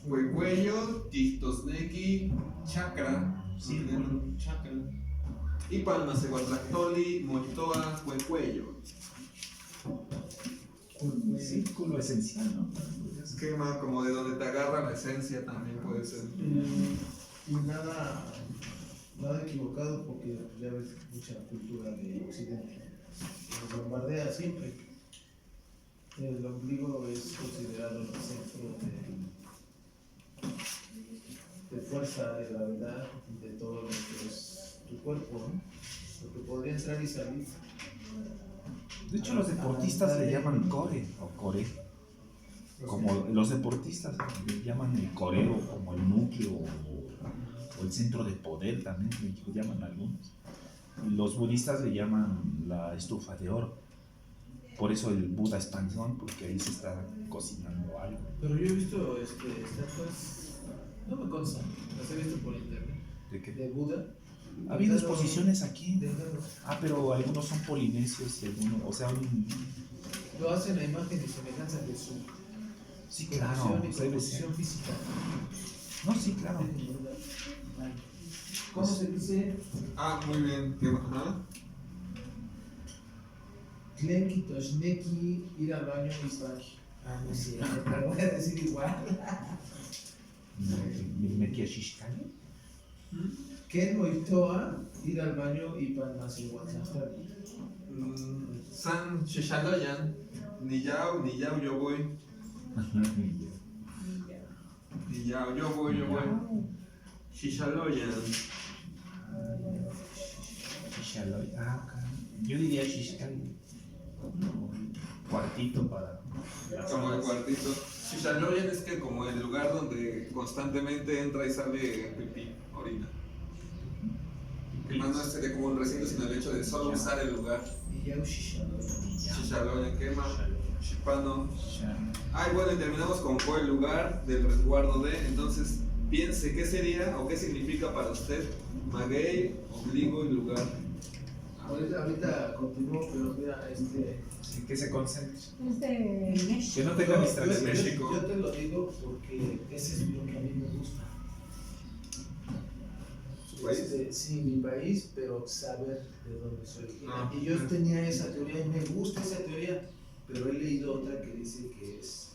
Huecuello, Quixtosnequi, chakra. Círculo. Chakra. Y Palmacehuatlactoli, Moitoa, huecuello. Círculo esencial, ¿no? Quema, como de donde te agarra la esencia también puede ser. Y nada equivocado porque ya ves mucha cultura de Occidente. Nos bombardea siempre. El ombligo es considerado el centro de fuerza, de gravedad, de todo lo que es tu cuerpo, ¿no? Lo que podría entrar y salir. De hecho, los deportistas le llaman core o core. Como los deportistas le llaman el coreo, como el núcleo o el centro de poder también, le llaman algunos. Los budistas le llaman la estufa de oro. Por eso el Buda es panzón, porque ahí se está cocinando algo. Pero yo he visto estatuas, no me consta, las he visto por internet, ¿De qué? de Buda. Ha habido exposiciones aquí. Delgados. Pero algunos son polinesios y algunos, o sea, Lo hacen a imagen y semejanza de su sí, claro, proporción y debe ser. composición física. No, sí, claro. ¿Cómo se dice? Muy bien. Ajá. Tlenki, Toshneki, ir al baño y estar. No sé, pero voy a decir igual. Mekia Shishkani. Ken Moitoa, ir al baño y Palmacehuatlactoli. San Shishaloyan, ni yao yo voy. Ni yao, yo voy. Shishaloyan. Shishaloy. Yo diría Shishkani. Cuartito para las Como el alas. cuartito. Shishaloyan es que como el lugar donde constantemente entra y sale pipí, orina. Que más no sería como un recinto, sino el hecho de solo usar el lugar. Y ya Ushishalo. Shishaloyan, quema. Shipano. Shan. Ay, bueno, y terminamos con fue el lugar del resguardo de. Entonces, piense qué sería o qué significa para usted maguey, ombligo y lugar. Ahorita continúo, pero mira, Sí, que se concentre. Es de Mesh. Que no tenga distracción. México. yo te lo digo porque ese es lo que a mí me gusta. ¿Su país? Sí, mi país, pero saber de dónde soy. Ah, Y yo ok. tenía esa teoría y me gusta esa teoría, pero he leído otra que dice que es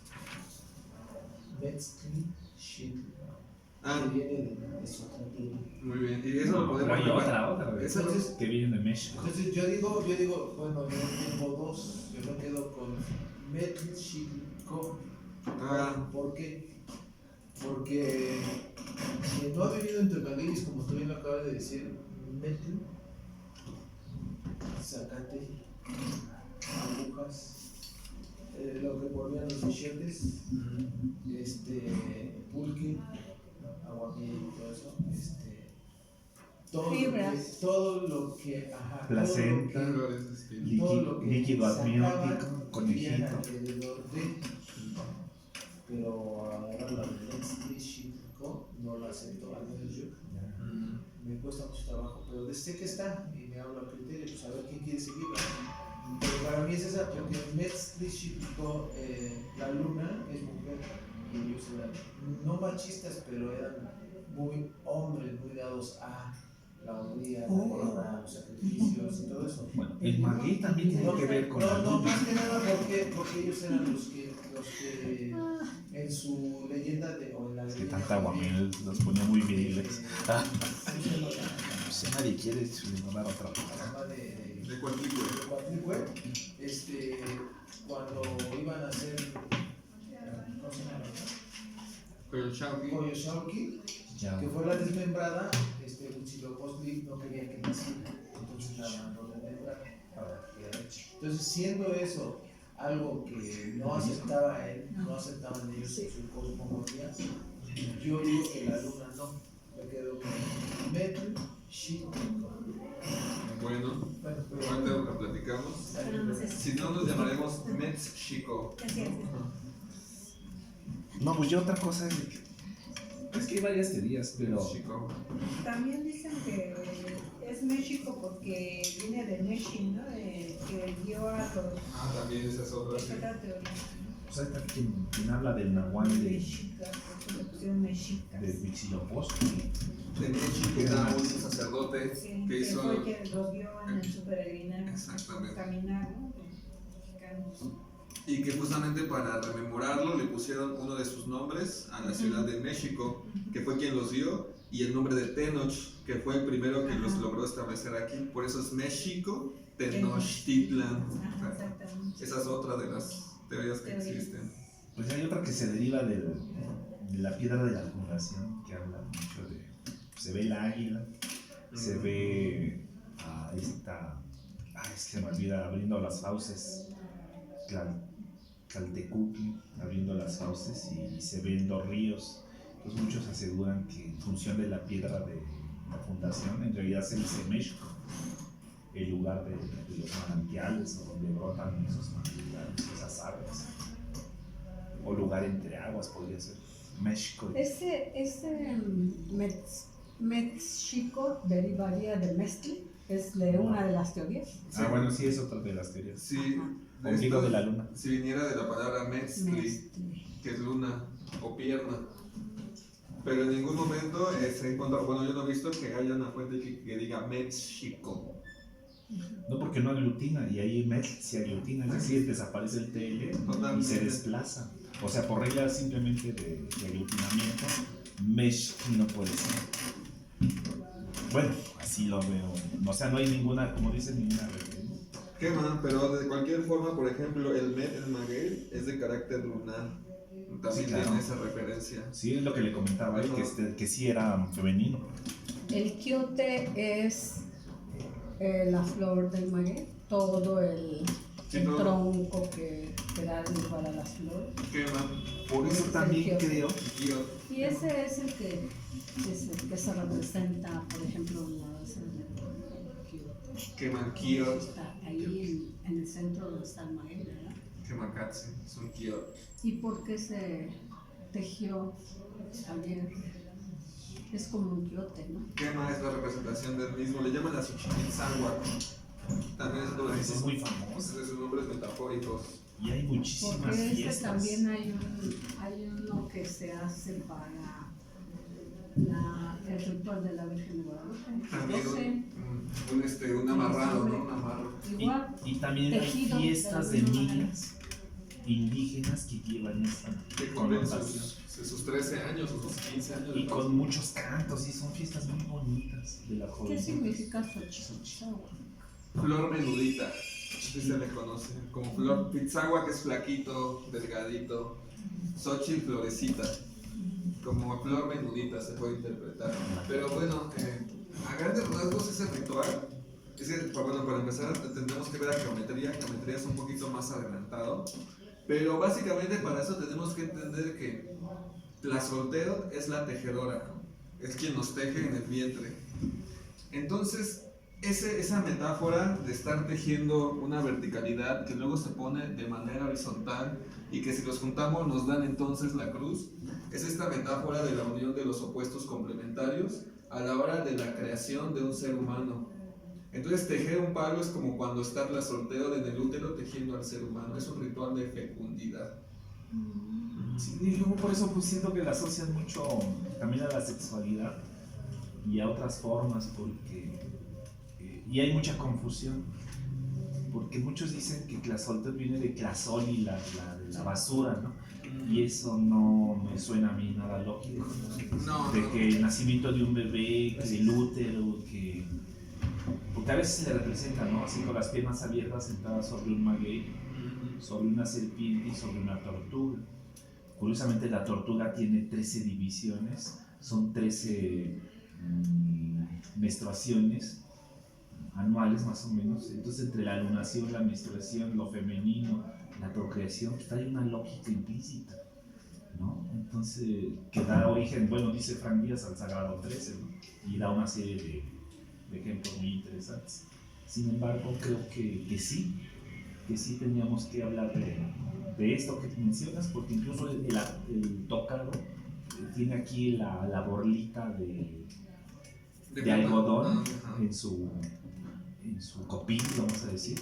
Metzli-Shitl, Ah, que viene de Xochitl. muy bien. Y eso lo No, podemos hay otra vez. Eso Entonces, Que viene de México. Entonces yo digo, bueno, yo tengo dos, yo me quedo con Metzli-Shitl-Co. Ah, ¿Por qué? Porque quien no ha vivido entre magueyes, como tú bien lo acabas de decir, Metl, zacate, agujas, lo que ponían los bichetes, pulque, aguamiel y todo eso, Fibras. todo lo que, ajá, Placenta. todo pero es este. lo que Líquido sacaban, amniótico, vivían conejito. alrededor de, pero ahora la de Shitco no la acepto, al menos yo. Me cuesta mucho trabajo, pero sé que está y me hablo a criterio, pues a ver quién quiere seguirla. Pero para mí es esa, porque Metzli Shitco, la luna es mujer y ellos eran no machistas, pero eran muy hombres, muy dados a la hombría, la guerra, los sacrificios y todo eso. Bueno, el maguey también tiene que ver con la No, luna. más que nada porque ellos eran los que en su leyenda o en la Es que leyenda tanta aguamiel los ponía muy viriles. Ah, sí, se lo- pues nadie quiere ignorar otra cosa. llama de De Cuatlicue. Cuatlicue, cuando iban a hacer ¿cómo se llama? Coyoshauqui. Coyoshauqui, Ya. que fue la desmembrada, Huitzilopochtli no quería que naciera, entonces la mandó desmembrar para que quedara hecha. Entonces, siendo eso algo que no aceptaba él, no aceptaban ellos en su cosmogonía, yo digo que la luna no, me quedo con Metl, Shitl. Bueno, Bueno, pero ahorita lo platicamos. Si no, nos llamaremos Metzchico. Así es. No, pues yo otra cosa es de que. Es que hay varias teorías, pero. Metzchico. También dicen que es México porque viene de Meshi, ¿no? Que dio a los. Ah, también esa es otra. Es Sí. otra teoría. O sea, está quien habla del nahual de Mexica, por eso le pusieron mexicas. Huitzilopochtli. De Mechi, que era un sacerdote Sí, que que hizo. fue quien los vio en su peregrinaje. Exactamente. Caminar, ¿no? Los mexicanos. Y que justamente para rememorarlo le pusieron uno de sus nombres a la ciudad de México, que fue quien los dio, y el nombre de Tenoch, que fue el primero que los Ajá. logró establecer aquí. Por eso es México, Tenochtitlan. Ajá, exactamente. Esa es otra de las teorías que Teorías. existen. Pues hay otra que se deriva de la piedra de la fundación, que habla mucho de. Se ve el águila, se ve a esta. Ay, es que se me olvida, abriendo las fauces. Caltecuhtli, abriendo las fauces y se ven dos ríos. Entonces muchos aseguran que en función de la piedra de la fundación, en realidad se dice México, el lugar de los manantiales o donde brotan esos manantiales, esas aguas. O lugar entre aguas podría ser México. Ese Mexico derivaría de Mezcli, es de una de las teorías. Ah, bueno, sí, es otra de las teorías. Sí, Ombligo esto, de la luna. si viniera de la palabra Metzli, Mezcli. que es luna o pierna. Pero en ningún momento se encuentra, bueno, yo no he visto que haya una fuente que diga México. No, porque no aglutina, y ahí Met se aglutina, es decir, desaparece el TL y Totalmente. se desplaza. O sea, por regla simplemente de aglutinamiento, Meshki no puede ser. Bueno, así lo veo. O sea, no hay ninguna, como dicen, ninguna referencia. ¿Qué más? Pero de cualquier forma, por ejemplo, el Met, el Maguey, es de carácter lunar. También Sí, claro. tiene esa referencia. Sí, es lo que le comentaba él, que sí era femenino. El quiote es la flor del maguey, todo el Sí, todo. tronco que da lugar a las flores. ¿Qué más? Por eso también creo. Guío. Y ese es el que se representa, por ejemplo, en la base del quiote. ¿Qué más? Guío. Está ahí en el centro donde está el maguey, ¿verdad? Kemakatsu, es un kyo. ¿Y por qué se tejió también? Es como un quiote, ¿no? Kema es la representación del mismo, le llaman la Tsuchikin Sanwa. También es lo Ese es mismo. muy famoso. Es sus nombres metafóricos. Y hay muchísimas Porque ese fiestas. también hay uno que se hace para el ritual de la Virgen de Guadalupe. También No sé, un amarrado, ¿no? Un amarro. igual. Y también hay Tejido, fiestas de de la misma niñas indígenas que llevan esta Que cumplen connotación. sus 13 años o sus 15 años. Y con muchos cantos, y son fiestas muy bonitas de la ¿Qué juventud. significa Xochitl? Flor menudita, así se le conoce. Como flor pizzagua, que es flaquito, delgadito. Xochitl, florecita. Como flor menudita se puede interpretar. Pero bueno, a grandes rasgos ese ritual. Bueno, para empezar tendremos que ver a geometría. Geometría es un poquito más adelantado. Pero básicamente para eso tenemos que entender que la soltero es la tejedora, ¿no? Es quien nos teje en el vientre. Entonces, esa metáfora de estar tejiendo una verticalidad que luego se pone de manera horizontal y que si los juntamos nos dan entonces la cruz, es esta metáfora de la unión de los opuestos complementarios a la hora de la creación de un ser humano. Entonces tejer un palo es como cuando está la soltero en el útero tejiendo al ser humano, es un ritual de fecundidad. Sí, y luego por eso pues siento que la asocian mucho también a la sexualidad y a otras formas, porque y hay mucha confusión, porque muchos dicen que Tlazoltec viene de Tlazol y la basura, ¿no? Y eso no me suena a mí nada lógico, No, de no. que el nacimiento de un bebé, que el útero, que porque a veces se le representa, ¿no? Así con las piernas abiertas sentadas sobre un maguey, sobre una serpiente y sobre una tortuga. Curiosamente la tortuga tiene 13 divisiones, son 13 menstruaciones anuales más o menos. Entonces entre la lunación, la menstruación, lo femenino, la procreación, pues hay una lógica implícita, ¿no? Entonces que da origen, bueno, dice Frank Díaz, al Sagrado 13, ¿no? Y da una serie de ejemplos muy interesantes. Sin embargo, creo que sí teníamos que hablar de esto que mencionas, porque incluso el tocado tiene aquí la borlita de algodón en su copil, vamos a decir.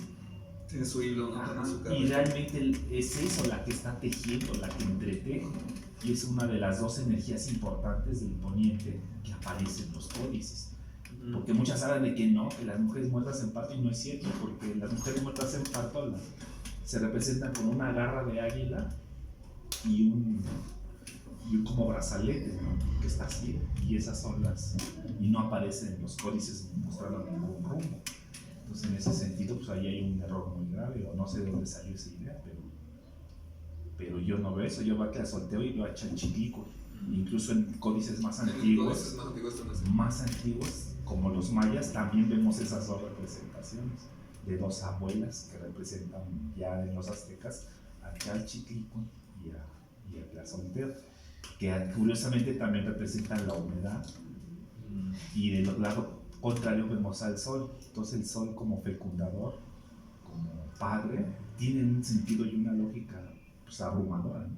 Tiene su hilo, ¿no? Tiene su Y cabello. realmente es eso la que está tejiendo, la que entreteje, y es una de las dos energías importantes del poniente que aparecen en los códices. Porque muchas hablan de que no, que las mujeres muertas en parto, y no es cierto, porque las mujeres muertas en parto se representan con una garra de águila y un como brazalete, ¿no? Que está así, y esas son y no aparecen en los códices mostrando ningún rumbo. Entonces en ese sentido pues ahí hay un error muy grave, o no sé de dónde salió esa idea, pero yo no veo eso, yo veo que la solteo y veo a Chalchiquico, incluso en códices más antiguos, como los mayas, también vemos esas dos representaciones de dos abuelas que representan ya en los aztecas a Chalchiquico y a Tlazolteotl, que curiosamente también representan la humedad, y del lado contrario vemos al sol. Entonces el sol como fecundador, como padre, tiene un sentido y una lógica pues abrumadora, ¿no?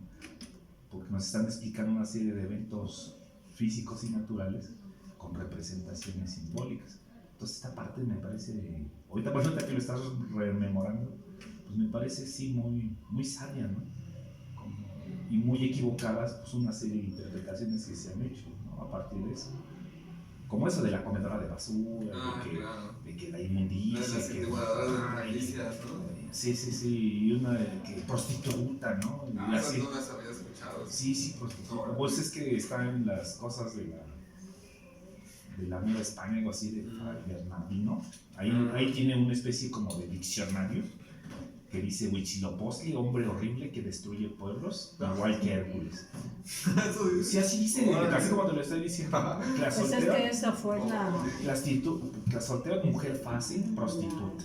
Porque nos están explicando una serie de eventos físicos y naturales con representaciones simbólicas. Entonces esta parte me parece, ahorita que lo estás rememorando, pues me parece sí muy sabia, ¿no? Y muy equivocadas pues una serie de interpretaciones que se han hecho, ¿no? A partir de eso. Como eso de la comedora de basura, Claro. de que la inmundicia, Una de las guardadoras de noticias, ¿no? Sí, y una de que prostituta, ¿no? Y Esas así. no las había escuchado. Sí, prostituta. Pues es que está en las cosas de la Nueva España, algo así, de Bernardino. Ahí tiene una especie como de diccionario que dice Huitzilopochtli, hombre horrible que destruye pueblos, igual que Hércules. Eso dice. Sí, así dice, casi como te lo estoy diciendo. La Pues es soltera, que esa fue la soltera, mujer fácil, prostituta,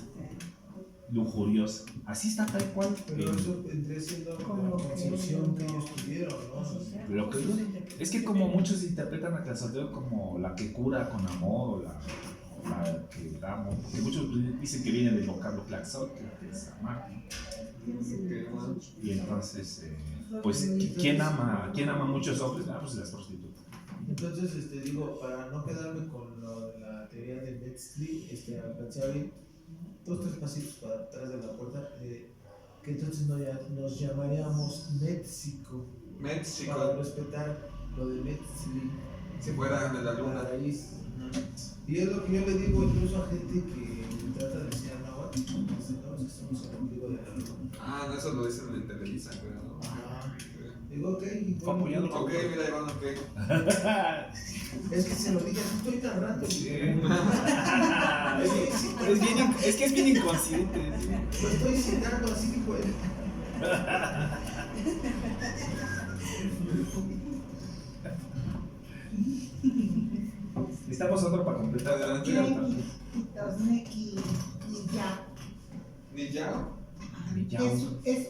lujuriosa. Así está tal cual. Pero eso vendría siendo Como la concepción que ellos tuvieron, ¿no? Lo que es que como muchos interpretan a la soltera como la que cura con amor, que damos, porque muchos dicen que viene del vocablo claxot, que es amar, y entonces, pues, ¿quién ama a muchos hombres? Ah, pues las prostitutas. Entonces, digo, para no quedarme con lo de la teoría de Metzli, alcancé a ver 2-3 pasitos para atrás de la puerta, que entonces nos llamaríamos México, para México, respetar lo de Metzli, si fuera de la la luna. raíz. Y es lo que yo le digo incluso a gente que trata de enseñar náhuatl, dice, no, es que somos el ombligo de la luna. Ah, no, eso lo dicen en Televisa, creo, ¿no? Ajá. Digo, ok, Fue apoyado por- Ok, mira, Iván, ok. es que se lo dije, no estoy narrando. Es que es bien inconsciente. Lo estoy citando, así dijo él. Necesitamos otro para completar. Adelante. Neki, Tosneki y ya. Ni yao. Ni yao. Es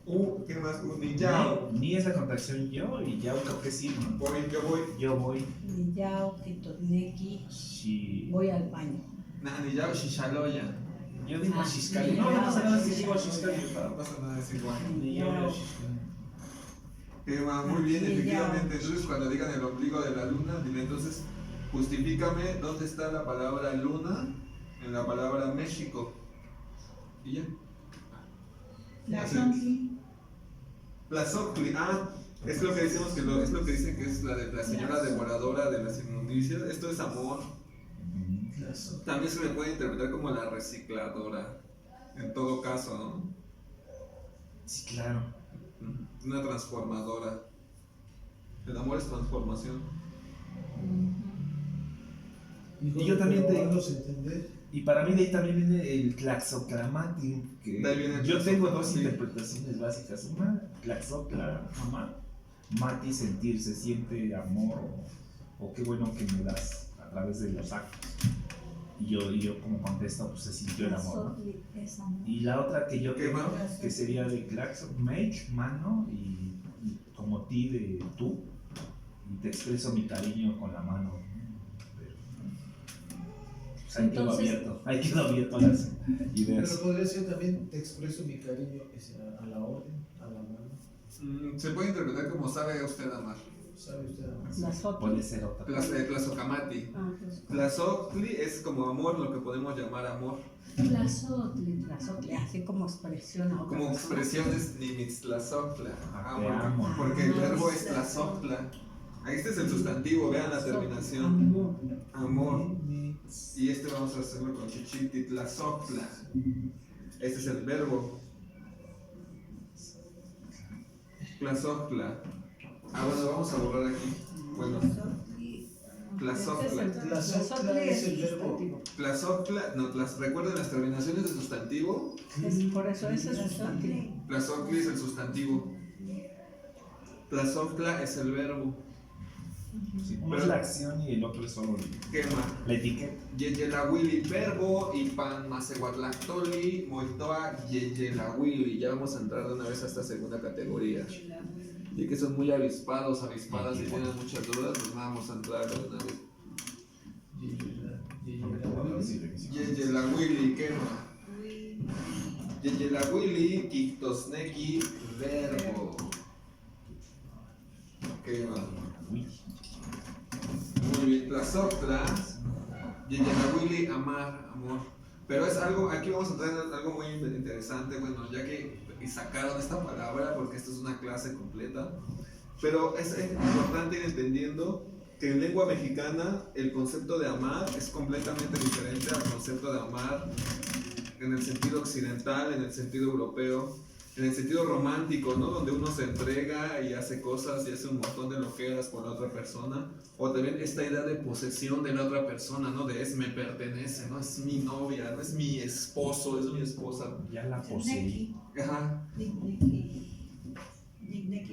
U. ¿Qué más? Ni yao. Ni es la contracción yo y yao creo que sí, ¿no? Voy, yo voy. Yo voy. Niyao, Kitotneki, Sí. voy al baño. Ni yao, shishaloya. Yo digo Ah, Xiscali. ni No, no yao. pasa nada si digo Xiscali. No pasa nada, es igual. Ni yo voy a Xiscali. Que va muy bien, Ni efectivamente. Entonces, cuando digan el ombligo de la luna, dile entonces, justifícame dónde está la palabra luna en la palabra México. Y ya. La Así. Sonli. Tlazoctli, es lo que decimos que es lo que dicen que es la señora devoradora de las inmundicias. Esto es amor. También se le puede interpretar como la recicladora, en todo caso, ¿no? Sí, claro. Una transformadora. El amor es transformación. Y yo también te- darlos a entender. Y para mí de ahí también viene el Tlaxoclamati, que De ahí viene el yo tengo dos Tlaxoclamati. interpretaciones básicas. Una, Tlaxoclamati, mati, sentir, se siente amor o qué bueno que me das a través de los actos. Y yo como contesto, pues se sintió el amor, ¿no? Es amor. Y la otra que yo ¿Qué tengo, más? que sería de Tlaxoc, make, mano, y como ti de tú, y te expreso mi cariño con la mano. Pues ahí quedó Entonces- abierto, ahí quedó abierto a las ideas. Pero podría ser también, te expreso mi cariño a la orden, a la mano. Se puede interpretar como sabe usted amar. ¿Sabe usted? Las Puede otras. ser otra. Tlazocamati. Ah, pues, Tlazoctli es como amor, lo que podemos llamar amor. Tlazotli, así como expresión a otra Como persona. expresiones nimitztlazoctla. Ah, te amo. Porque el verbo es tlazoctla. Ahí este es el sustantivo, vean la terminación. Amor. Amor. Y este vamos a hacerlo con chichiti, tlazoctla. Este es el verbo. Tlazoctla. Bueno, vamos a borrar aquí. Bueno, tlazoctla. Tlazoctla es el verbo. sustantivo. Tlazoctla, no, recuerden las terminaciones de sustantivo. Por eso ese es sustantivo. Tlazoctli es el sustantivo. Tlazoctla es el verbo. Sí, uno es la acción y el otro es solo Quema. la etiqueta. Yeyelawili verbo y pan masehuatlactoli moitoa yeyelawili. Ya vamos a entrar de una vez a esta segunda categoría. Y que son muy avispados, avispadas y tienen muchas dudas, pues vamos a entrar de una vez. Yeyelawili quema. Yeyelawili kictosneki verbo. Quema. Uy, Muy bien, Tlazoctla, Yeyelawili, amar, amor. Pero es algo, aquí vamos a entrar en algo muy interesante, bueno, ya que sacaron esta palabra, porque esto es una clase completa, pero es importante ir entendiendo que en lengua mexicana el concepto de amar es completamente diferente al concepto de amar en el sentido occidental, en el sentido europeo, en el sentido romántico, ¿no? Donde uno se entrega y hace cosas y hace un montón de loqueras por la otra persona. O también esta idea de posesión de la otra persona, ¿no? De me pertenece, ¿no? Es mi novia, no es mi esposo, es mi esposa. ya la poseí. Neki. Ajá. Neki,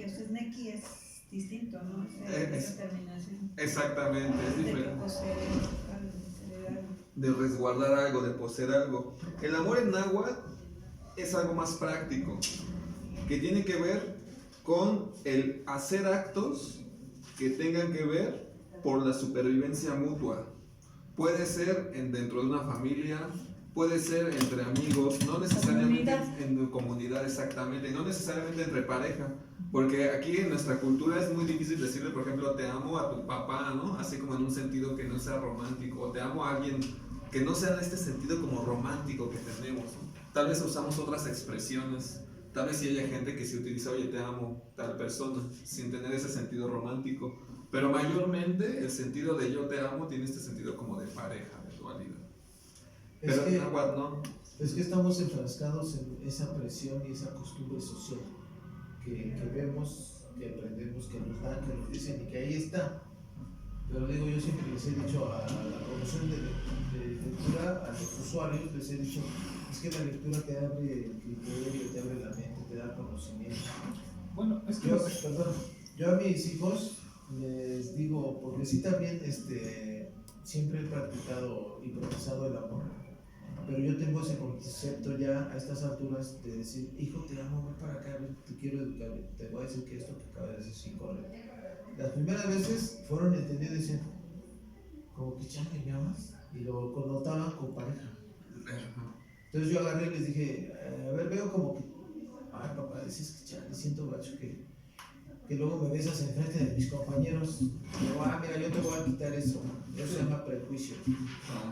o sea, Neki es distinto, ¿no? O sea, Es- esa terminación. Exactamente, es De que diferente. posee algo, de algo. De resguardar algo, de poseer algo. El amor en náhuatl es algo más práctico, que tiene que ver con el hacer actos que tengan que ver por la supervivencia mutua. Puede ser dentro de una familia, puede ser entre amigos, no necesariamente en comunidad exactamente, no necesariamente entre pareja, porque aquí en nuestra cultura es muy difícil decirle, por ejemplo, te amo a tu papá, ¿no? Así como en un sentido que no sea romántico, o te amo a alguien que no sea en este sentido como romántico que tenemos, ¿no? Tal vez usamos otras expresiones, tal vez sí haya gente que se utiliza, oye, te amo, tal persona, sin tener ese sentido romántico, pero mayormente el sentido de yo te amo tiene este sentido como de pareja, de dualidad. Pero no. Es que estamos enfrascados en esa presión y esa costumbre social que vemos, que aprendemos, que nos dan, que nos dicen y que ahí está. Pero digo, yo siempre les he dicho a la promoción de lectura, a los usuarios, les he dicho, es que la lectura te abre el criterio, te abre la mente, te da conocimiento. Bueno, es que Yo a mis hijos les digo, porque sí también siempre he practicado y profesado el amor, pero yo tengo ese concepto ya a estas alturas de decir, hijo, te amo, ven para acá, te quiero educar, te voy a decir que esto que acaba de decir sí correcto. Las primeras veces fueron entendidos y decían, como que Charlie, ¿me amas? Y lo connotaban con pareja. Entonces yo agarré y les dije, a ver, veo como que, ay papá, dices que Charlie, siento gacho que luego me besas en frente de mis compañeros. Digo, mira, yo te voy a quitar eso. Eso se llama prejuicio.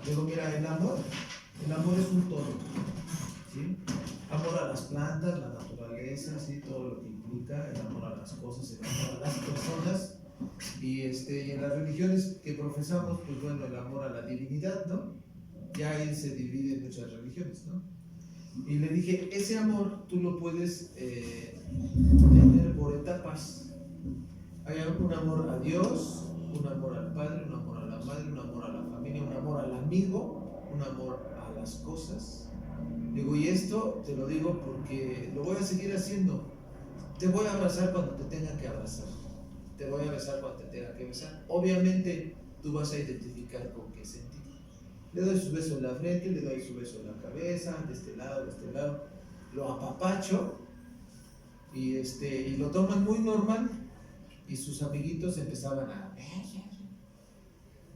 Digo, mira, el amor es un todo. ¿Sí? Amor a las plantas, la naturaleza, ¿sí? Todo lo que implica, el amor a las cosas, el amor a las personas. Y en las religiones que profesamos, pues bueno, el amor a la divinidad, ¿no? Ya ahí se divide en muchas religiones, ¿no? Y le dije, ese amor tú lo puedes tener por etapas. Hay un amor a Dios, un amor al Padre, un amor a la Madre, un amor a la familia, un amor al amigo, un amor a las cosas. Digo, y esto te lo digo porque lo voy a seguir haciendo. Te voy a abrazar cuando te tenga que abrazar. Te voy a besar cuando te tenga que besar. Obviamente tú vas a identificar con qué sentir. Le doy su beso en la frente, le doy su beso en la cabeza, de este lado, lo apapacho y lo toman muy normal y sus amiguitos empezaban a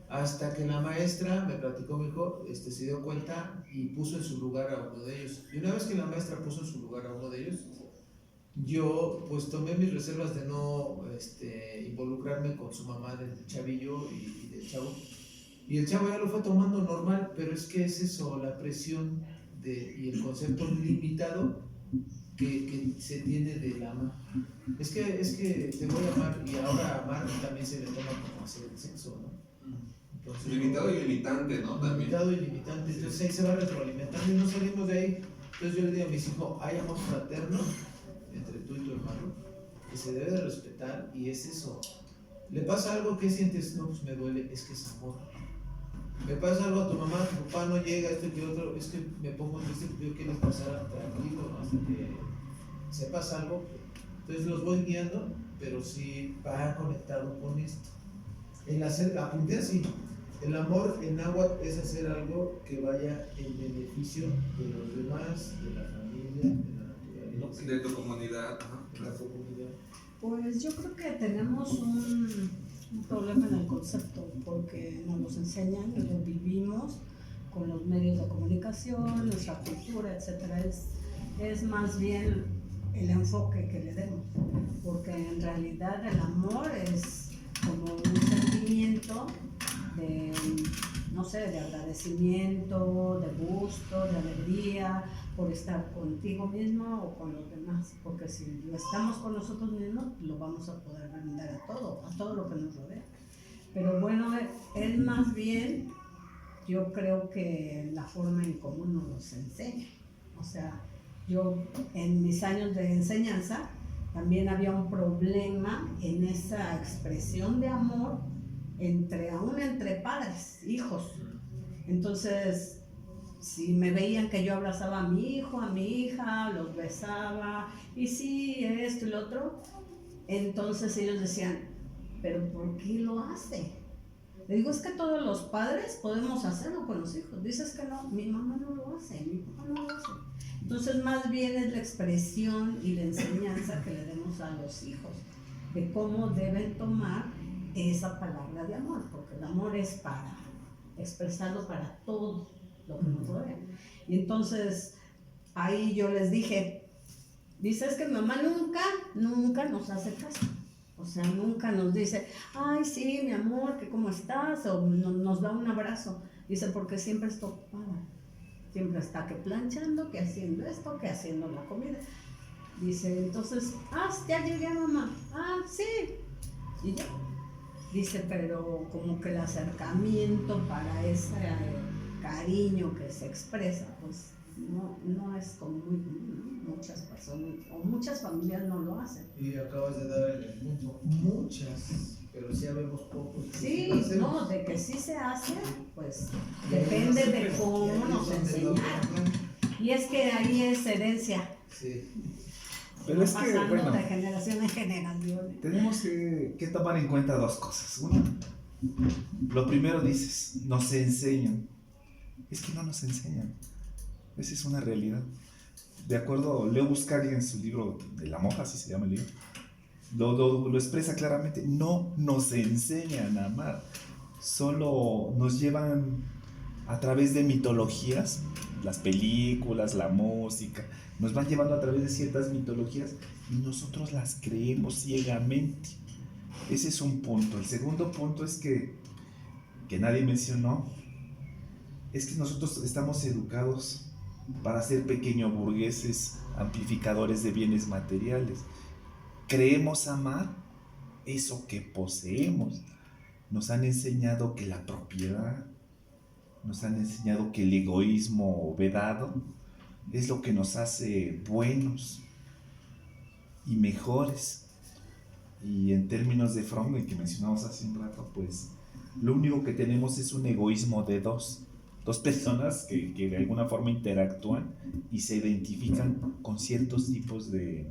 hasta que la maestra me platicó, me dijo, se dio cuenta y puso en su lugar a uno de ellos. Y una vez que la maestra puso en su lugar a uno de ellos, yo pues tomé mis reservas de no involucrarme con su mamá del chavillo y del chavo. Y el chavo ya lo fue tomando normal, pero es que es eso, la presión y el concepto limitado que se tiene del amar. Es que te voy a amar y ahora amar también se le toma como hacer el sexo, ¿no? Entonces, limitado y limitante, ¿no? También. Limitado y limitante, entonces ahí se va retroalimentando y no salimos de ahí. Entonces yo le digo a mis hijos, hay amor fraterno entre tú y tu hermano, que se debe de respetar y es eso. ¿Le pasa algo? ¿Qué sientes? No, pues me duele, es que es amor. Me pasa algo a tu mamá, tu papá no llega, que otro, es que me pongo triste, yo quiero pasar tranquilo hasta que sepas algo. Entonces los voy guiando, pero sí va conectado con esto. El hacer, apunté así, el amor en náhuatl es hacer algo que vaya en beneficio de los demás, de la familia, de la naturaleza. De tu comunidad. De la comunidad. Pues yo creo que tenemos un problema en el concepto, porque nos los enseñan y lo vivimos con los medios de comunicación, nuestra cultura, etcétera. Es más bien el enfoque que le demos, porque en realidad el amor es como un sentimiento de, no sé, de agradecimiento, de gusto, de alegría por estar contigo mismo o con los demás, porque si lo estamos con nosotros mismos, lo vamos a poder brindar a todo lo que nos rodea. Pero bueno, es más bien, yo creo que la forma en cómo nos los enseña. O sea, yo en mis años de enseñanza también había un problema en esa expresión de amor aún entre padres, hijos. Entonces, si me veían que yo abrazaba a mi hijo, a mi hija, los besaba, y sí, esto y lo otro, entonces ellos decían, ¿pero por qué lo hace? Le digo, es que todos los padres podemos hacerlo con los hijos. Dices que no, mi mamá no lo hace, mi papá no lo hace. Entonces, más bien es la expresión y la enseñanza que le demos a los hijos de cómo deben tomar esa palabra de amor, porque el amor es para expresarlo para todo lo que nos rodea. Y entonces ahí yo les dije, dices que mamá nunca nos hace caso. O sea, nunca nos dice, ay, sí, mi amor, que cómo estás, o nos da un abrazo. Dice, porque siempre está ocupada. Siempre está que planchando, que haciendo esto, que haciendo la comida. Dice, entonces, ya llegué, mamá. Sí. Y ya. Dice, pero como que el acercamiento para ese cariño que se expresa, pues no es como muy común, ¿no? Muchas personas o muchas familias no lo hacen. Y acabas de dar el punto. Muchas, pero sí vemos pocos. Sí, no, de que sí se hace, pues depende de cómo nos enseñaron. Y es que ahí es herencia. Sí. Pero es que, pasando bueno, de generación en generación. tenemos que tomar en cuenta dos cosas. Una, lo primero dices, nos enseñan. Es que no nos enseñan. Esa es una realidad. De acuerdo, Leo Buscaglia en su libro El amor, así se llama el libro, lo expresa claramente. No nos enseñan a amar. Solo nos llevan a través de mitologías, las películas, la música, nos van llevando a través de ciertas mitologías y nosotros las creemos ciegamente. Ese es un punto. El segundo punto es que nadie mencionó, es que nosotros estamos educados para ser pequeños burgueses, amplificadores de bienes materiales. Creemos amar eso que poseemos. Nos han enseñado que la propiedad, nos han enseñado que el egoísmo vedado es lo que nos hace buenos y mejores. Y en términos de Fromm, el que mencionamos hace un rato, pues lo único que tenemos es un egoísmo de dos personas que de alguna forma interactúan y se identifican con ciertos tipos de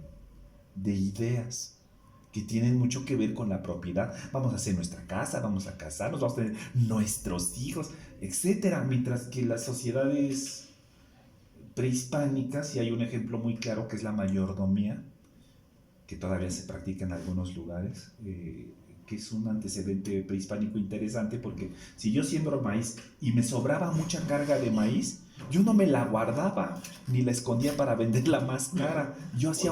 ideas que tienen mucho que ver con la propiedad. Vamos a hacer nuestra casa, vamos a casarnos, vamos a tener nuestros hijos, etcétera. Mientras que las sociedades prehispánicas, y hay un ejemplo muy claro que es la mayordomía, que todavía se practica en algunos lugares, que es un antecedente prehispánico interesante, porque si yo siembro maíz y me sobraba mucha carga de maíz, yo no me la guardaba ni la escondía para venderla más cara. Yo hacía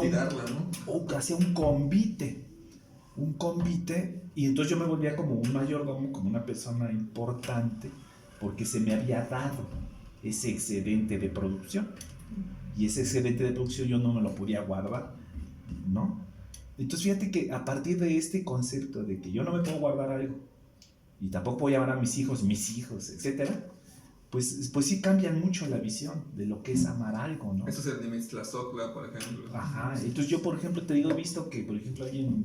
hacía un convite, y entonces yo me volvía como un mayordomo, como una persona importante, porque se me había dado ese excedente de producción, y ese excedente de producción yo no me lo podía guardar, ¿no? Entonces fíjate que a partir de este concepto de que yo no me puedo guardar algo y tampoco puedo llamar a mis hijos, etcétera, pues sí cambian mucho la visión de lo que es amar algo, ¿no? Eso es el de Mixtlazocla, por ejemplo. Ajá, entonces yo, por ejemplo, te digo, he visto que, por ejemplo, alguien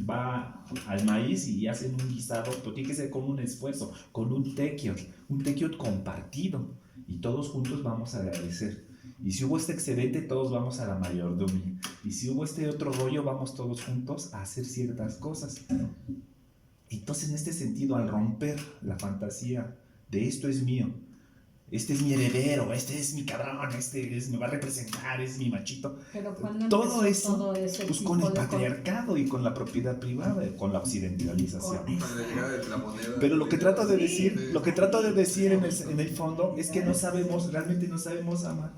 va al maíz y hacen un guisado, pero tiene que ser con un esfuerzo, con un tequiot compartido, y todos juntos vamos a agradecer. Y si hubo este excedente, todos vamos a la mayordomía. Y si hubo este otro rollo, vamos todos juntos a hacer ciertas cosas. Entonces, en este sentido, al romper la fantasía de esto es mío, este es mi heredero, este es mi cabrón, me va a representar, es mi machito. Pero cuando todo eso, todo ese pues tipo con el de patriarcado y con la propiedad privada, con la occidentalización. Con la llegada de la moneda. Pero lo que trato de Sí. decir, en el fondo es que realmente no sabemos amar,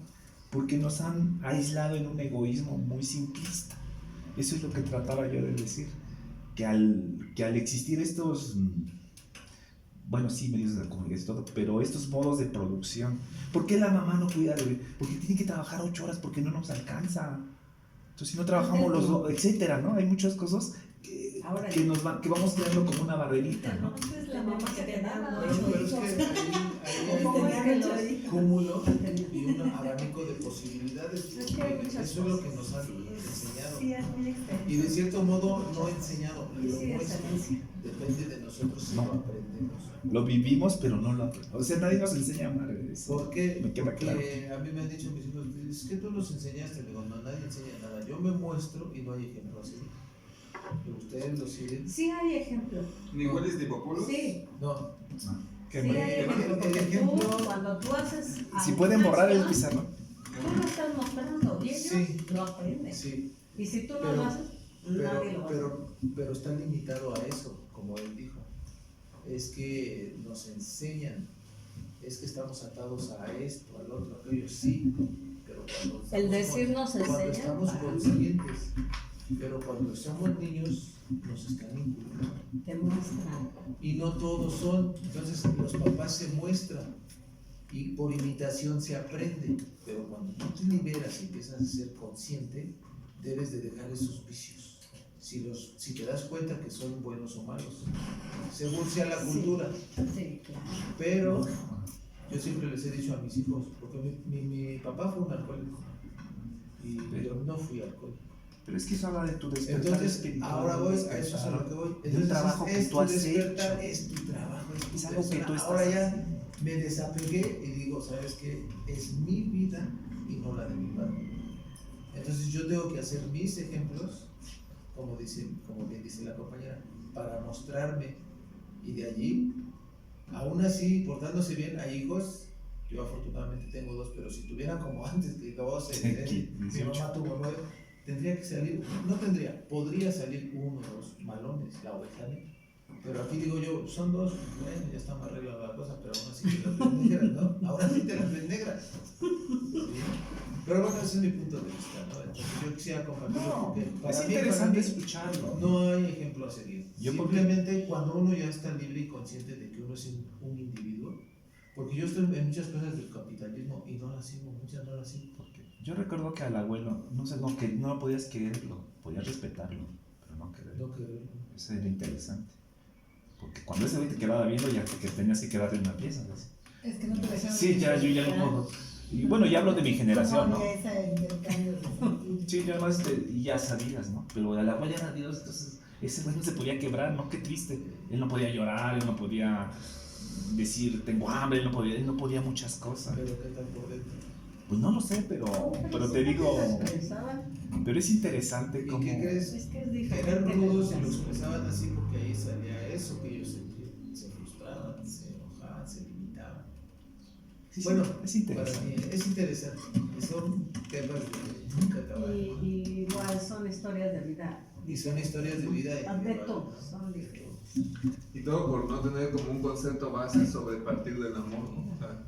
porque nos han aislado en un egoísmo muy simplista. Eso es lo que trataba yo de decir, que al existir estos, bueno, sí, medios de comunicación y todo, pero estos modos de producción, ¿por qué la mamá no cuida de bebé? Porque tiene que trabajar 8 horas porque no nos alcanza. Entonces, si no trabajamos los dos, etcétera, ¿no? Hay muchas cosas que vamos creando como una barrerita, ¿no? Entonces la mamá que te daba Bueno, pero es que ahí hay un cúmulo y un abanico de posibilidades. Es que hay muchas Eso es lo que cosas. nos han enseñado. Sí, es muy extenso. Y de cierto modo no enseñado, lo Sí, es nuestro. herencia. Depende de nosotros si No. lo aprendemos. Lo vivimos, pero no lo aprendemos. O sea, nadie nos enseña a amar. Eso ¿Por qué? me queda Porque claro. a mí me han dicho mis hijos, es que tú los enseñaste. Digo, no, nadie enseña nada. Yo me muestro y no hay ejemplo así. Que ustedes lo siguen. Sí hay ejemplo. Ni Willis ni Populos. Sí, No. Qué sí bueno. hay ejemplo. Porque tú, cuando tú haces Si pueden borrar el acción, pizarrón. tú lo estás mostrando y ellos Sí. lo aprenden. Sí. Y si tú no Pero- lo haces, nadie lo va a hacer. Pero está limitado a eso, como él dijo. Es que nos enseñan es que estamos atados a esto, al otro, a aquello, sí, pero cuando El estamos decirnos cuando enseña estamos para conscientes, pero cuando somos niños nos están inculcando. te muestran. Y no todos son, entonces los papás se muestran y por imitación se aprende, pero cuando tú te liberas y empiezas a ser consciente, debes de dejar esos vicios. Si te das cuenta que son buenos o malos, según sea la cultura. Sí, claro. Pero yo siempre les he dicho a mis hijos, porque mi papá fue un alcohólico y yo no fui alcohólico. Pero es que eso habla de tu despertar Entonces, espiritual. ahora voy, a eso es a lo que voy. De un Entonces, trabajo que tú has despertar, hecho. es tu trabajo, es tu Es algo que persona. tú estás Ahora ya haciendo. me desapegué y digo, ¿sabes qué? Es mi vida y no la de mi padre. Entonces yo tengo que hacer mis ejemplos, como bien dice la compañera, para mostrarme. Y de allí, aún así, portándose bien, hay hijos. Yo afortunadamente tengo 2, pero si tuviera como antes que 12, mi 18. mamá tuvo 9, podría salir 1 o 2 malones, la oveja negra. Pero aquí digo yo, son 2, bueno, ya está más arreglada la cosa, pero aún así te las ves negras, ¿no? Ahora sí te las ves negras. ¿Sí? Pero bueno, ese es mi punto de vista, ¿no? Entonces yo quisiera compartirlo porque Es mí, interesante escucharlo. no hay ejemplo a seguir. Yo Simplemente cuando uno ya está libre y consciente de que uno es un individuo, porque yo estoy en muchas cosas del capitalismo y no las sigo, muchas no las sigo. Porque yo recuerdo que al abuelo, no sé, no, que no podías quererlo, podías respetarlo, pero no quererlo. No creo. Eso era interesante. Porque cuando ese güey te quedaba viendo, ya que tenías que quedarte una pieza. ¿Ves? Es que no te dejaron. Sí, ya, yo ya no puedo. Y bueno, ya hablo de mi generación, ¿no? Como había ese intercambio de sentidos. Sí, ya más ya sabías, ¿no? Pero al agua ya era Dios, entonces ese güey no se podía quebrar, ¿no? Qué triste. Él no podía llorar, él no podía decir tengo hambre, él no podía muchas cosas. Pero ¿qué tal por dentro? Pues no lo sé, pero te digo, Pensaban, pero es interesante ¿Y como... qué crees? es que es Eran diferente. rudos y lo expresaban así porque ahí salía eso que ellos sentían. Se frustraban, se enojaban, se limitaban. Sí, Bueno, es para interesante. mí es interesante. Son temas de nunca acabar. Y igual son historias de vida. Y son historias de vida. De todos, son diferentes. Y todo por no tener como un concepto base sobre partir del amor, ¿no? O sea,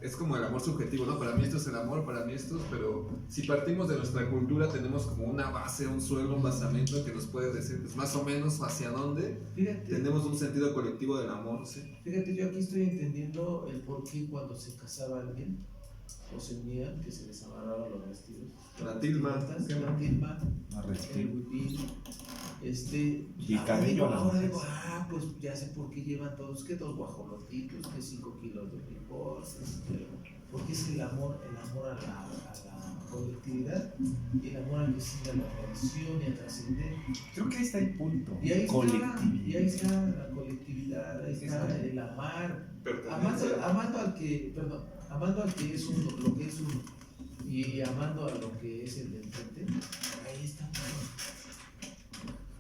es como el amor subjetivo, ¿no? Para mí esto es el amor, para mí esto es, pero si partimos de nuestra cultura tenemos como una base, un suelo, un basamento que nos puede decir pues, más o menos hacia dónde Fíjate, tenemos un sentido colectivo del amor, ¿sí? fíjate, yo aquí estoy entendiendo el por qué cuando se casaba alguien o se unían, que se les amarraban los vestidos. La tilma, La tilma, No, el respiro. huipil, Y el ahora cabello digo, a las ahora mujeres. digo, pues ya sé por qué llevan todos, que 2 guajolotitos, que 5 kilos de licor, porque es el amor a la colectividad y el amor al que sigue a la tradición y a trascender. Creo que ahí está el punto. Y ahí Colectividad. está la colectividad, ahí está el amar, amando al que es uno, lo que es uno, y amando a lo que es el del frente, ahí está todo.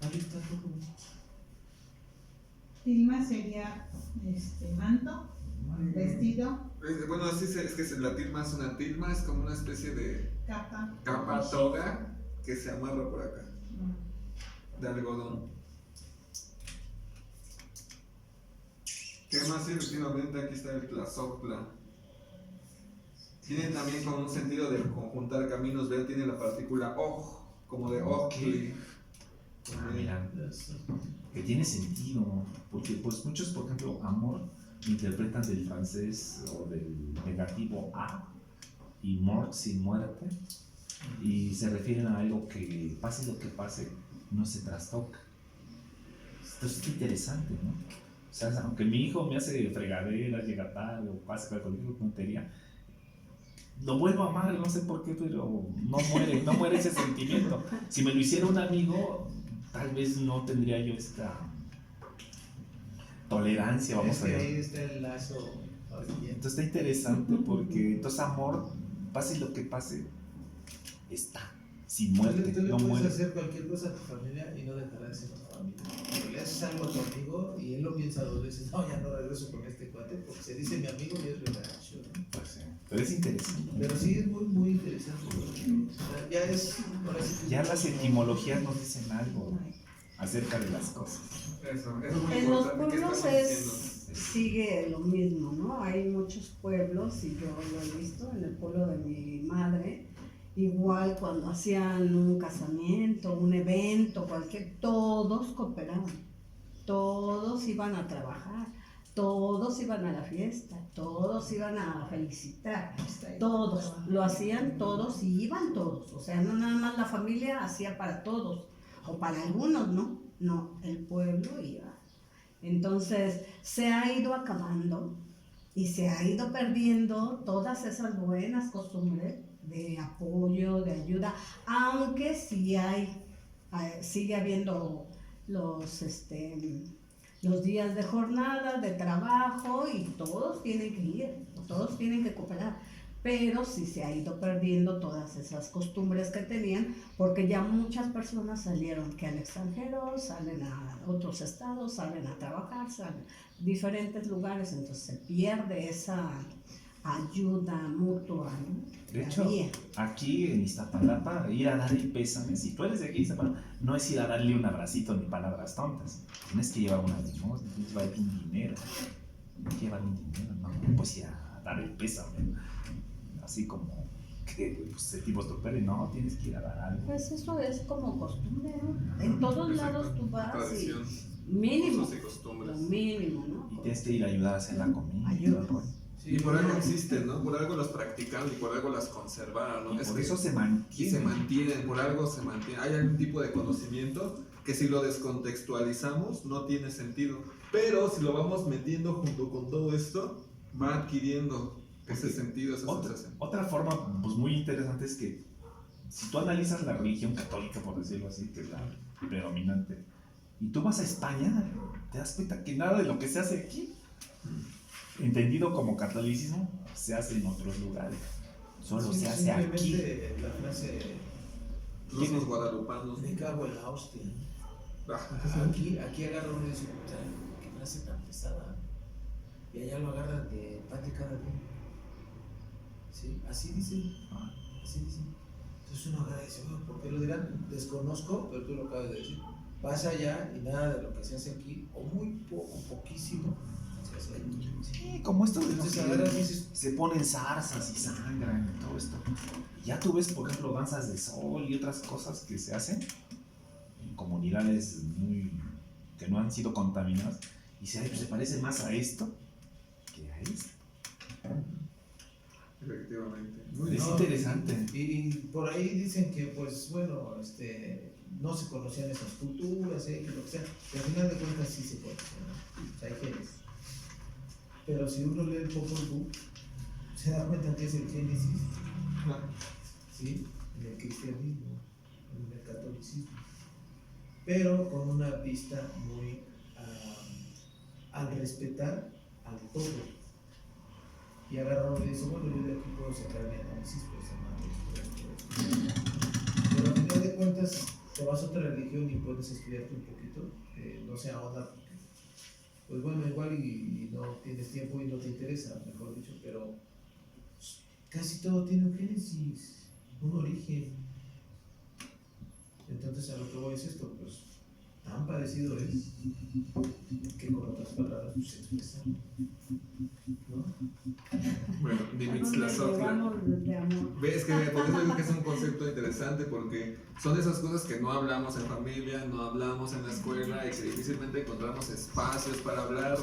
Ahí está todo. Tilma sería manto, vestido, Bueno, así es que la tilma es una tilma, es como una especie de capa. capa toga que se amarra por acá, de algodón. ¿Qué más? Efectivamente, aquí está el tlazoctla. Tiene también como un sentido de conjuntar caminos, ver, tiene la partícula oj, como de ojli. Ah, mira, que tiene sentido, porque pues muchos, por ejemplo, amor interpretan del francés o del negativo a y mort sin muerte y se refieren a algo que pase lo que pase no se trastoca. Esto es interesante, ¿no? O sea, aunque mi hijo me hace fregadera, llega tarde o pasa cualquier tontería, lo vuelvo a amar, no sé por qué, pero no muere ese sentimiento. Si me lo hiciera un amigo, tal vez no tendría yo esta tolerancia, vamos a Ahí ver. está el lazo. Entonces está interesante porque entonces amor, pase lo que pase, está, sin muerte, Tú le no puedes muere. hacer cualquier cosa a tu familia y no dejará de ser tu familia. Pero le haces algo a tu amigo y él lo piensa 2 veces, no, ya no regreso con este cuate porque se dice mi amigo y es relación. Pues sí, pero es interesante. Pero sí es muy, muy interesante. Porque, o sea, ya es, ahora sí que Ya las etimologías nos dicen algo. acerca de las cosas. Eso es muy En los importante. ¿Qué pueblos estamos diciendo? sigue lo mismo, ¿no? Hay muchos pueblos, y yo lo he visto en el pueblo de mi madre, igual cuando hacían un casamiento, un evento, todos cooperaban, todos iban a trabajar, todos iban a la fiesta, todos iban a felicitar, todos, lo hacían todos y iban todos, o sea, no nada más la familia hacía para todos, o para algunos, no, el pueblo iba. Entonces se ha ido acabando y se ha ido perdiendo todas esas buenas costumbres de apoyo, de ayuda, aunque sí sigue habiendo los días de jornada, de trabajo, y todos tienen que ir, todos tienen que cooperar, pero sí se ha ido perdiendo todas esas costumbres que tenían, porque ya muchas personas salieron que al extranjero, salen a otros estados, salen a trabajar, salen a diferentes lugares, entonces se pierde esa ayuda mutua, ¿no? De hecho, aquí en Iztapalapa, ir a dar el pésame, si tú eres de aquí, Iztapalapa, no es ir a darle un abracito ni palabras tontas. Tienes que llevar una limosna, tienes que llevar un dinero. Tienes que llevar un dinero, no puedes ir a dar el pésame. Así como que pues, el tipo estropere, no, tienes que ir a dar algo. Pues eso es como costumbre, ¿no? En todos Exacto. lados tú vas Tradición, y mínimo, usos y lo costumbres. mínimo, ¿no? Y tienes que ir a ayudar a hacer la comida. Ayuda. Y por algo existen, ¿no? Por algo las practicaron y por algo las conservaron, ¿no? Y Es por que- eso se y mantiene. se mantienen, por algo se mantienen. Hay algún tipo de conocimiento que si lo descontextualizamos no tiene sentido. Pero si lo vamos metiendo junto con todo esto, va adquiriendo ese sentido, esa sensación. Otra forma pues, muy interesante es que si tú analizas la religión católica, por decirlo así, que es la predominante, y tú vas a España, te das cuenta que nada de lo que se hace aquí, entendido como catolicismo, se hace en otros lugares. Solo Sí, se hace aquí. simplemente la frase, Los los guadalupanos. me cago en la hostia. Ah, Aquí agarra uno y dice, puta, qué frase tan pesada. Y allá lo agarran de pan de cada día. ¿Sí? Así dicen. Ah. Así dicen. Entonces uno agarra y dice, bueno, ¿por qué lo dirán? Desconozco, pero tú lo acabas de decir. Vas allá y nada de lo que se hace aquí, o muy poco, poquísimo, se hace aquí. Sí, como esto de los Entonces que agarras y dices, se ponen zarzas y sangran y todo esto. Y ya tú ves, por ejemplo, danzas de sol y otras cosas que se hacen en comunidades que no han sido contaminadas. Y se parece más a esto que a esto. Efectivamente. Es no, interesante. Y por ahí dicen que, pues, bueno, no se conocían esas culturas, lo que sea. Y al final de cuentas sí se conocen, ¿no? O sea, hay genes. Pero si uno lee el Popol Vuh, se da cuenta que es el Génesis, ¿sí? En el cristianismo, en el catolicismo. Pero con una vista muy al respetar al todo. Y agarra uno y dice, bueno, yo de aquí puedo sacar mi análisis personal. Pero al final de cuentas, te vas a otra religión y puedes estudiarte un poquito, no se ahonda, porque, pues bueno, igual y no tienes tiempo y no te interesa, mejor dicho, pero pues, casi todo tiene un génesis, un origen. Entonces a lo que voy es esto, pues tan parecido es que con otras palabras pues, se expresa, ¿no? Bueno, ¿A dónde Dimitzlazotla. llevamos de amor? Ves que por eso digo que es un concepto interesante porque son esas cosas que no hablamos en familia, no hablamos en la escuela y que difícilmente encontramos espacios para hablar,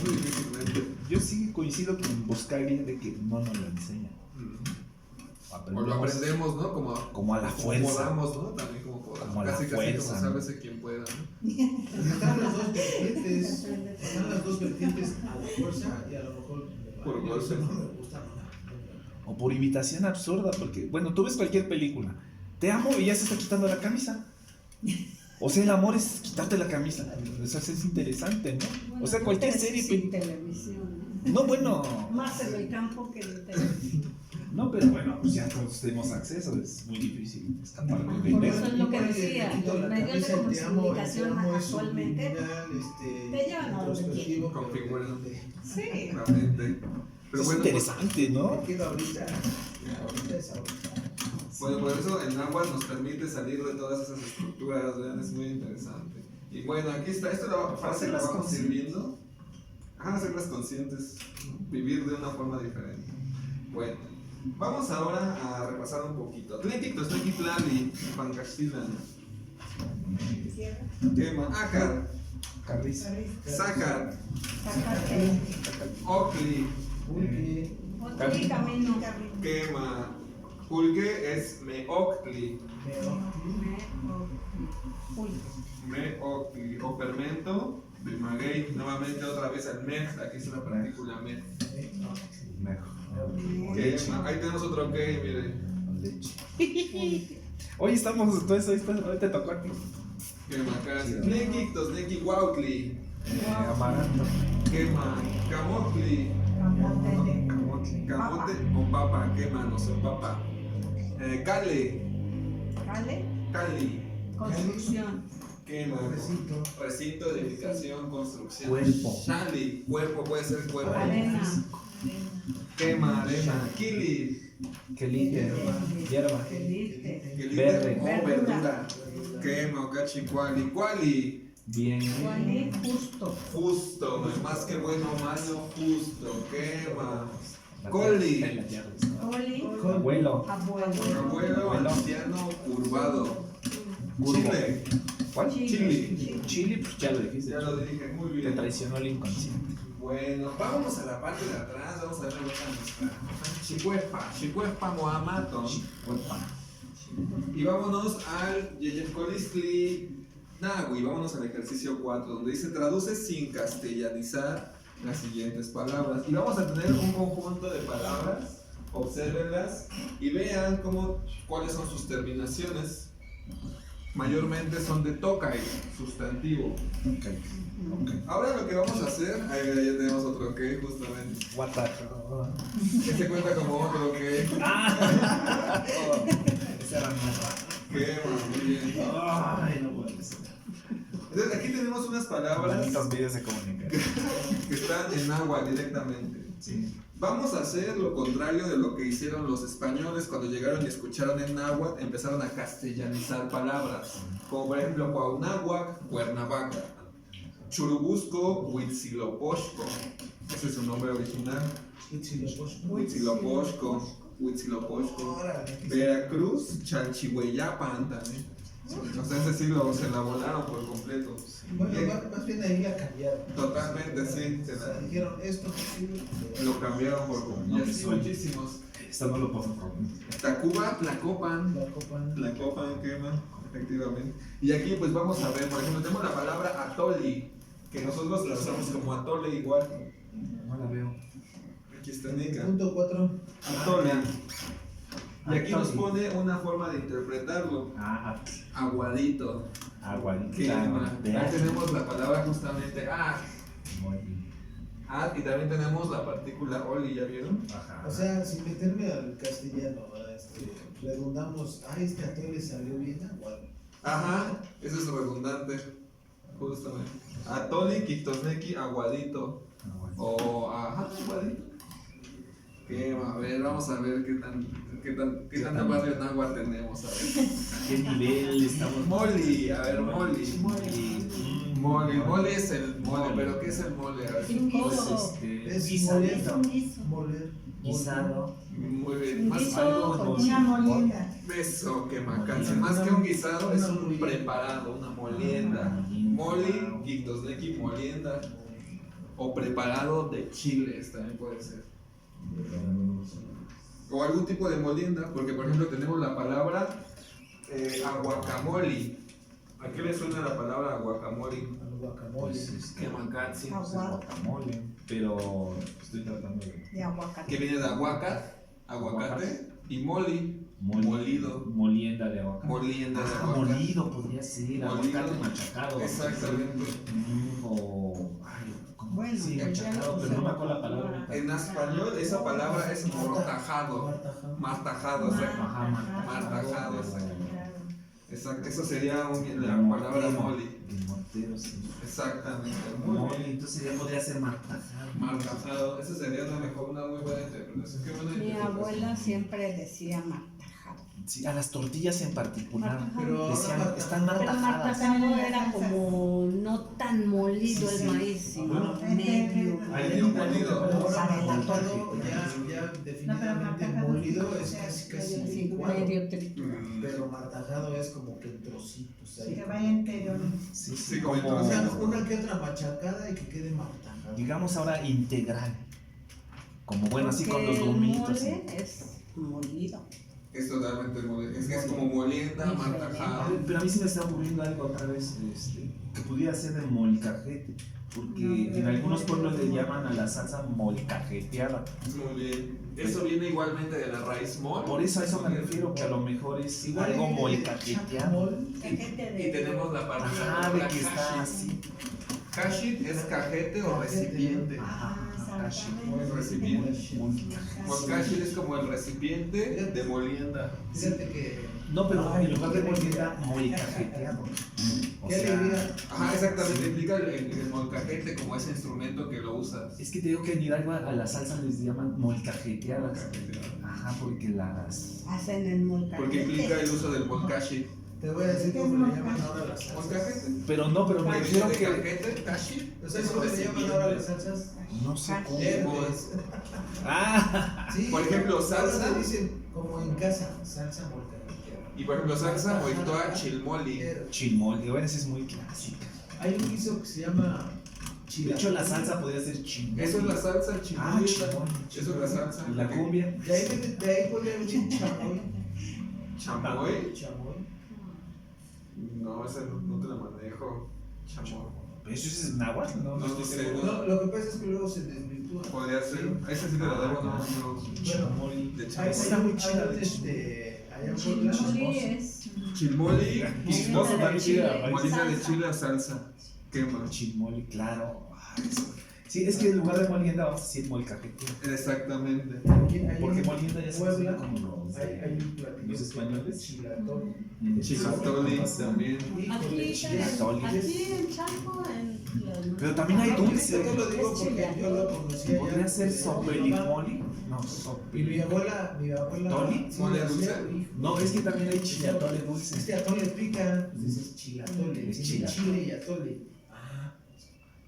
muy difícilmente. Yo sí coincido con Buscaglia de que no nos lo enseñan. O lo aprendemos, ¿no? Como a la fuerza. Podamos, ¿no? También como podamos. Como a la Casi fuerza, como ¿no? sálvese quien pueda, ¿no? Están las dos vertientes, están las dos vertientes a la fuerza y a lo mejor Por a mí golpe. no me gusta nada. O por imitación absurda, porque, bueno, tú ves cualquier película, te amo y ya se está quitando la camisa. O sea, el amor es quitarte la camisa. Eso es interesante, ¿no? Bueno, O sea, cualquier pero serie. sin televisión, ¿no? No, bueno. Más en el campo que en televisión. No, pero bueno, pues ya todos tenemos acceso, es muy difícil escapar de Por ver. eso es lo que Oye, decía, te quito los la medios de camisa, te amo, comunicación te amo, es actualmente subliminal, te llevan a donde introspectivo, pero Configuran. sí. Realmente. Pero Es bueno, interesante, ¿no? Me quedo ahorita es ahorita. Bueno, por eso el náhuatl nos permite salir de todas esas estructuras, ¿verdad? Es muy interesante. Y bueno, aquí está, esta es la frase que la vamos a ir viendo. Ajá, hacerlas conscientes, vivir de una forma diferente. Bueno, vamos ahora a repasar un poquito. Tlentic, Tosneki, Tlali, Pancastilan, Quema, Acar, Carrizo. Sacar, Sácate. Ocli, Pulque, Otro camino. Quema, Pulque es Meoctli, Meoctli, o fermento, Bimaguey, nuevamente otra vez el Mej, aquí es la partícula Mej. Mejor. Quema, ahí tenemos otro que, miren. Con leche. Hoy estamos, hoy te tocó a ti. Quema, casi. Tlentic, Tosneki, Huautli, Amaranto. Quema, Camotli, camote o papa, quema, no sé, papa. Cale, ¿Vale? Cali, Construcción. quema, Recinto, recinto, edificación, construcción. Cuerpo. Shali, cuerpo, puede ser cuerpo. Arena. Quema, arena. Kili, Quelite. Hierba. Elite. kilite Verde. o verdura. Quema, ocachi, cuali, cuali. Bien. Wally, justo. Justo, más que bueno, malo, justo. Quema. Coli. Oli, Abuelo. abuelo. Abuelo, anciano, curvado. Curvo. Chile. ¿Cuál? Chile. Chile, pues ya lo dijiste. Ya lo dije, muy Te bien. traicionó el inconsciente. Bueno, vámonos a la parte de atrás, vamos a ver nuestra Chicuepa, Chicuepa Moamaton. Y vámonos al Yeyefcolistli Nahui, vámonos al ejercicio 4, donde dice traduce sin castellanizar las siguientes palabras. Y vamos a tener un conjunto de palabras, obsérvenlas y vean cuáles son sus terminaciones. Mayormente son de tokai, sustantivo. Ahora lo que vamos a hacer, ahí mira, ya tenemos otro que justamente. What the Que se cuenta como otro que. Ese era más. Que muy bien. Ay, no puede ser. Entonces aquí tenemos unas palabras Bonitos videos de comunicación. que están en agua directamente. Sí. Vamos a hacer lo contrario de lo que hicieron los españoles cuando llegaron y escucharon en náhuatl, empezaron a castellanizar palabras, como por ejemplo Cuauhnáhuac, Cuernavaca, Churubusco, Huitzilopochtli, ese es su nombre original, Huitzilopochtli, Veracruz, Chalchihueyapan también. O sea, ese sí se la volaron por completo. bueno, más bien ahí la cambiaron. Totalmente, sí. O sea, dijeron esto Lo cambiaron por completo. Y así muchísimos. Esto no lo puedo probar. Tacuba, Tlacopan. la copa. Quema, efectivamente. Y aquí pues vamos a ver, por ejemplo, tenemos la palabra atoli, que nosotros la usamos como atole igual. No la veo. Aquí está Nika. Punto 4. Atole. Y aquí nos Atoli. pone una forma de interpretarlo. Ah, Aguadito. aguadita. Quema. De Ahí agua. tenemos la palabra justamente Muy bien. y también tenemos la partícula oli, ¿ya vieron? Ajá. O sea, sin meterme al castellano, redundamos, este atole salió bien aguado. Ajá, eso es redundante. Justamente. Atoli, Quitosneki, aguadito. Aguadita. O, aguadito. Quema, a ver, vamos a ver qué tanta barrio en agua tenemos. A ver. ¿Qué nivel estamos? Moli, a ver, moli. Moli es el mole, Mole. pero ¿qué es el mole? A ver. Guiso. Es Guisadito. moler. Guisado. Muy bien, más Guiso algo. con Una molienda. Beso, quemacance. Más que un guisado, es un preparado, una molienda. Moli, quitosneki, molienda. O preparado de chiles también puede ser. O algún tipo de molienda, porque por ejemplo tenemos la palabra aguacamoli. ¿A qué le suena la palabra aguacamoli? Al guacamole. Pues Quemacance. guacamole. Pero estoy tratando De aguacate. Que viene de aguacate y moli. Molido. Molienda de aguacate. Molienda de Ah, aguacate. molido podría ser. Molido. Aguacate machacado. Exactamente. O. Ay, ¿cómo? Bueno, Sí, pues ya machacado, no pero no me sé. acuerdo la palabra. En español esa palabra es mortajado. Martajado, exacto. Ajá, Martajado, exacto. Claro. Exacto, eso sería la palabra moli. El mortero, sí. Exactamente, muy Moli, bien. entonces ya podría ser martajado. Martajado, esa sería una muy buena interpretación. Qué buena Mi interpretación. abuela siempre decía martajado. Sí, a las tortillas en particular. Pero Decían, ahora están Pero martajadas. martajado era como no tan molido Sí, el sí. maíz, sino Bueno, medio. medio molido. ahora Para martajado, el ya definitivamente martajado molido sí, es sí, casi Sí, licuado. medio triturado. Pero martajado es como que en trocitos ahí. Que vaya entero. Sí, Sí, sí, como O sea, como, una que otra machacada y que quede martajado. digamos ahora integral. Como bueno, así con Porque los el gomitos. mole es molido. Es totalmente es que es como molienda, martajada. Pero a mí sí me está ocurriendo algo otra vez, que pudiera ser de molcajete, porque en algunos pueblos le llaman a la salsa molcajeteada. Muy bien. Eso viene igualmente de la raíz mol. Por eso a eso me refiero, que a lo mejor es Igual algo el molcajeteado. chacmol, Y tenemos la parte Ajá, de que está así. Kashit es cajete o recipiente. Kashi. Es recipiente. Molcajete. Molkashit es como el recipiente de molienda. fíjate que No, pero en lugar de molienda, molcajeteado. O qué sea, alegría. Ajá, exactamente. Implica el molcajete como ese instrumento que lo usas. es que te digo que en Hidalgo a la salsa les llaman molcajeteadas. Molcajete. Ajá, porque las... Hacen el molcajete. Porque implica el uso del molkashit. Te voy a decir cómo le llaman ahora las salsas. Molcajete. Pero no, pero me ¿De refiero que... cajete? ¿Kashit? ¿Sabes cómo le llaman ahora las salsas? No sé cómo... Verdes. Ah, Sí, Por ejemplo, salsa. ahora te dicen como en casa, salsa molcajeteada. Y por ejemplo, salsa moitoa chilmoli. chilmol, bueno, esa es muy clásica. Hay un guiso que se llama De chila. hecho, la salsa podría ser chilmol. Eso es la salsa, el Ah, chilmoli. chilmol. Eso es la salsa. ¿Y la cumbia? De ahí podría venir chamoy. ¿Chamoy? Chamoy. No, esa no te la manejo. Chamoy. ¿Pero eso es náhuatl? No, No, no sé, No, lo que pasa es que luego se desvirtúa. Podría ser. Esa sí te la debo, no. Chilmol. De Hay, chamoy. Está muy hay chida, un, de hecho. allá en Puebla, Chilmoli es Chilmoli. Chismoso también tiene Molina de salsa. chile a salsa. Quema. Chilmol, claro. Ay, eso. Sí, es que en lugar de molienda vamos a decir molcajete. Exactamente. Porque molienda ya se Puebla, como los, hay un platillo los españoles. chilatón. Chilatoli también. aquí, chilatoli. aquí en Chaco, en Pero también hay dulce. Esto lo digo porque yo lo conocía. Podría ser sopelimoli. No, Y mi sopelimoli. abuela. ¿Toli? sí, ¿Mole lo dulce? hacía, hijo. No, es que también hay chilatole Es dulce. que atole pica, pues dices chilatole, Es tiene chilatole. chile y atole. Ah.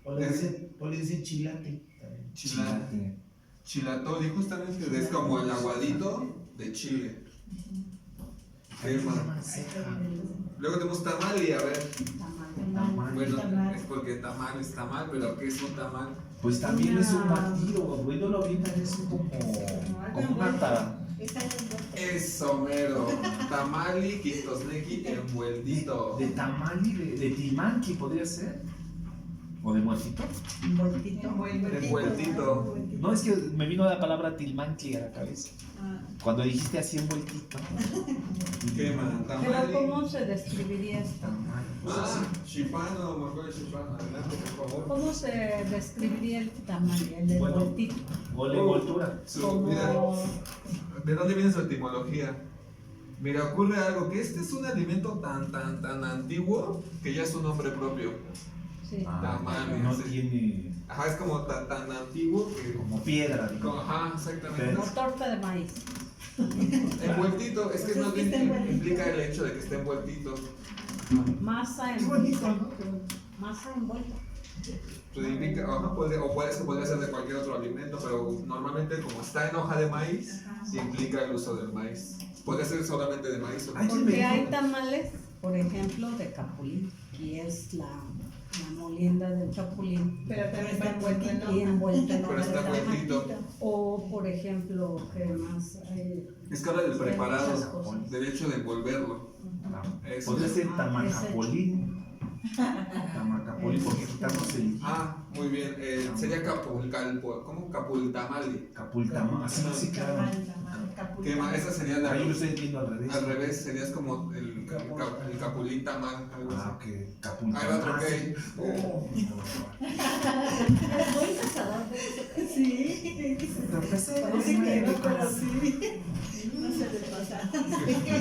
O le dicen chilate también. Chilate. Chilatoli, justamente es como el aguadito de chile. Quema. Luego tenemos tamali, a ver. Bueno, es porque tamal es tamal, pero ¿qué es un tamal? Pues también es un batido, viéndolo bien, también es como una Eso, mero. Tamali, quitosneki, envueltito. de tamali, de timanqui podría ser. ¿O de muertito? Envueltito. No, es que me vino la palabra tilmanqui a la cabeza. Cuando dijiste así envueltito. Quema, Pero tamali. ¿cómo se describiría esto? Tamal. Ah, chipano, mejor chipano. Adelante, por favor. ¿Cómo se describiría el tamaño, el Bueno. envueltito? Gole envoltura. Mira, Como ¿de dónde viene su etimología? Mira, ocurre algo, que este es un alimento tan antiguo que ya es un nombre propio. sí. Tamal, No sí. tiene Ajá, es como tan antiguo que... como piedra. digamos. Ajá, exactamente. Como torta de maíz. Envueltito, es que no Pues está envueltito. implica el hecho de que esté envueltito. Masa Es bonito, envuelta. ¿no? Masa envuelta. Pues indica, ajá, podría ser de cualquier otro alimento, pero normalmente como está en hoja de maíz, implica el uso del maíz. Puede ser solamente de maíz o Ay, no. ¿quién me Porque dijo? hay tamales, por ejemplo, de capulín, que es la molienda del capulín. Pero también está envuelto Y envuelta en Pero hoja está de tamal. envueltito. O, por ejemplo, ¿qué más hay? Es que habla del Muchas preparado, cosas. del hecho de envolverlo. Eso. Podría ser tamacapolín. Tamacapolín, porque quitamos el Ah, muy bien. Sería ¿cómo? Capultamali. capultama. Así, sí, claro. ¿Qué más? Esa sería la... Ahí lo estoy viendo al revés. Al revés, serías como el capulín tamal, algo Ah, así. ok. Capultama. Ahí va otro que... Es muy cazador. Sí, parece que no, pero sí. No se le pasa. Es que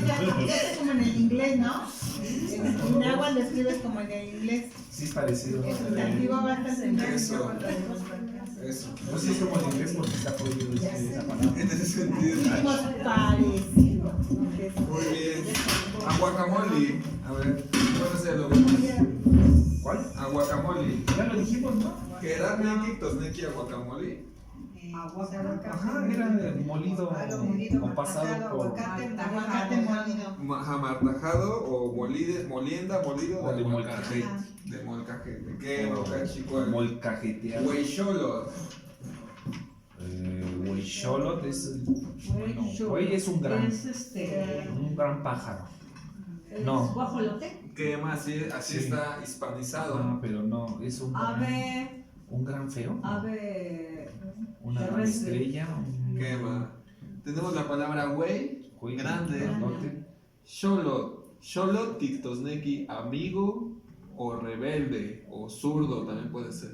es como en el inglés, ¿no? En agua lo escribes como en el inglés. Sí, es parecido. Es sustantivo bastante Eso. en Eso. No sé si es como en inglés porque está prohibido decir esa palabra. En ese sentido. parecido. Muy Aguacamole. A ver, ¿cuál es lo mismo? ¿Cuál? Aguacamole. Ya lo dijimos, ¿no? ¿Qué era Neki, Tosneki, aguacamole? Ajá, era molido o pasado por Aguacate molido. Jamartajado o molienda, molido O de aguacate. molcajete. De molcajete. ¿Qué? Mocachicual. molcajeteado. Hueycholot. Hueycholot es bueno, güey es un gran pájaro. No. ¿Es guajolote? ¿Qué más? Así Sí. está hispanizado. No, pero no, es Ave, un gran feo. ave, Una gran terrestre. estrella. ¿Qué más? Tenemos la palabra güey, Güey grande. grandote. Xolot. Xolot, tictosneki, amigo o rebelde o zurdo también puede ser.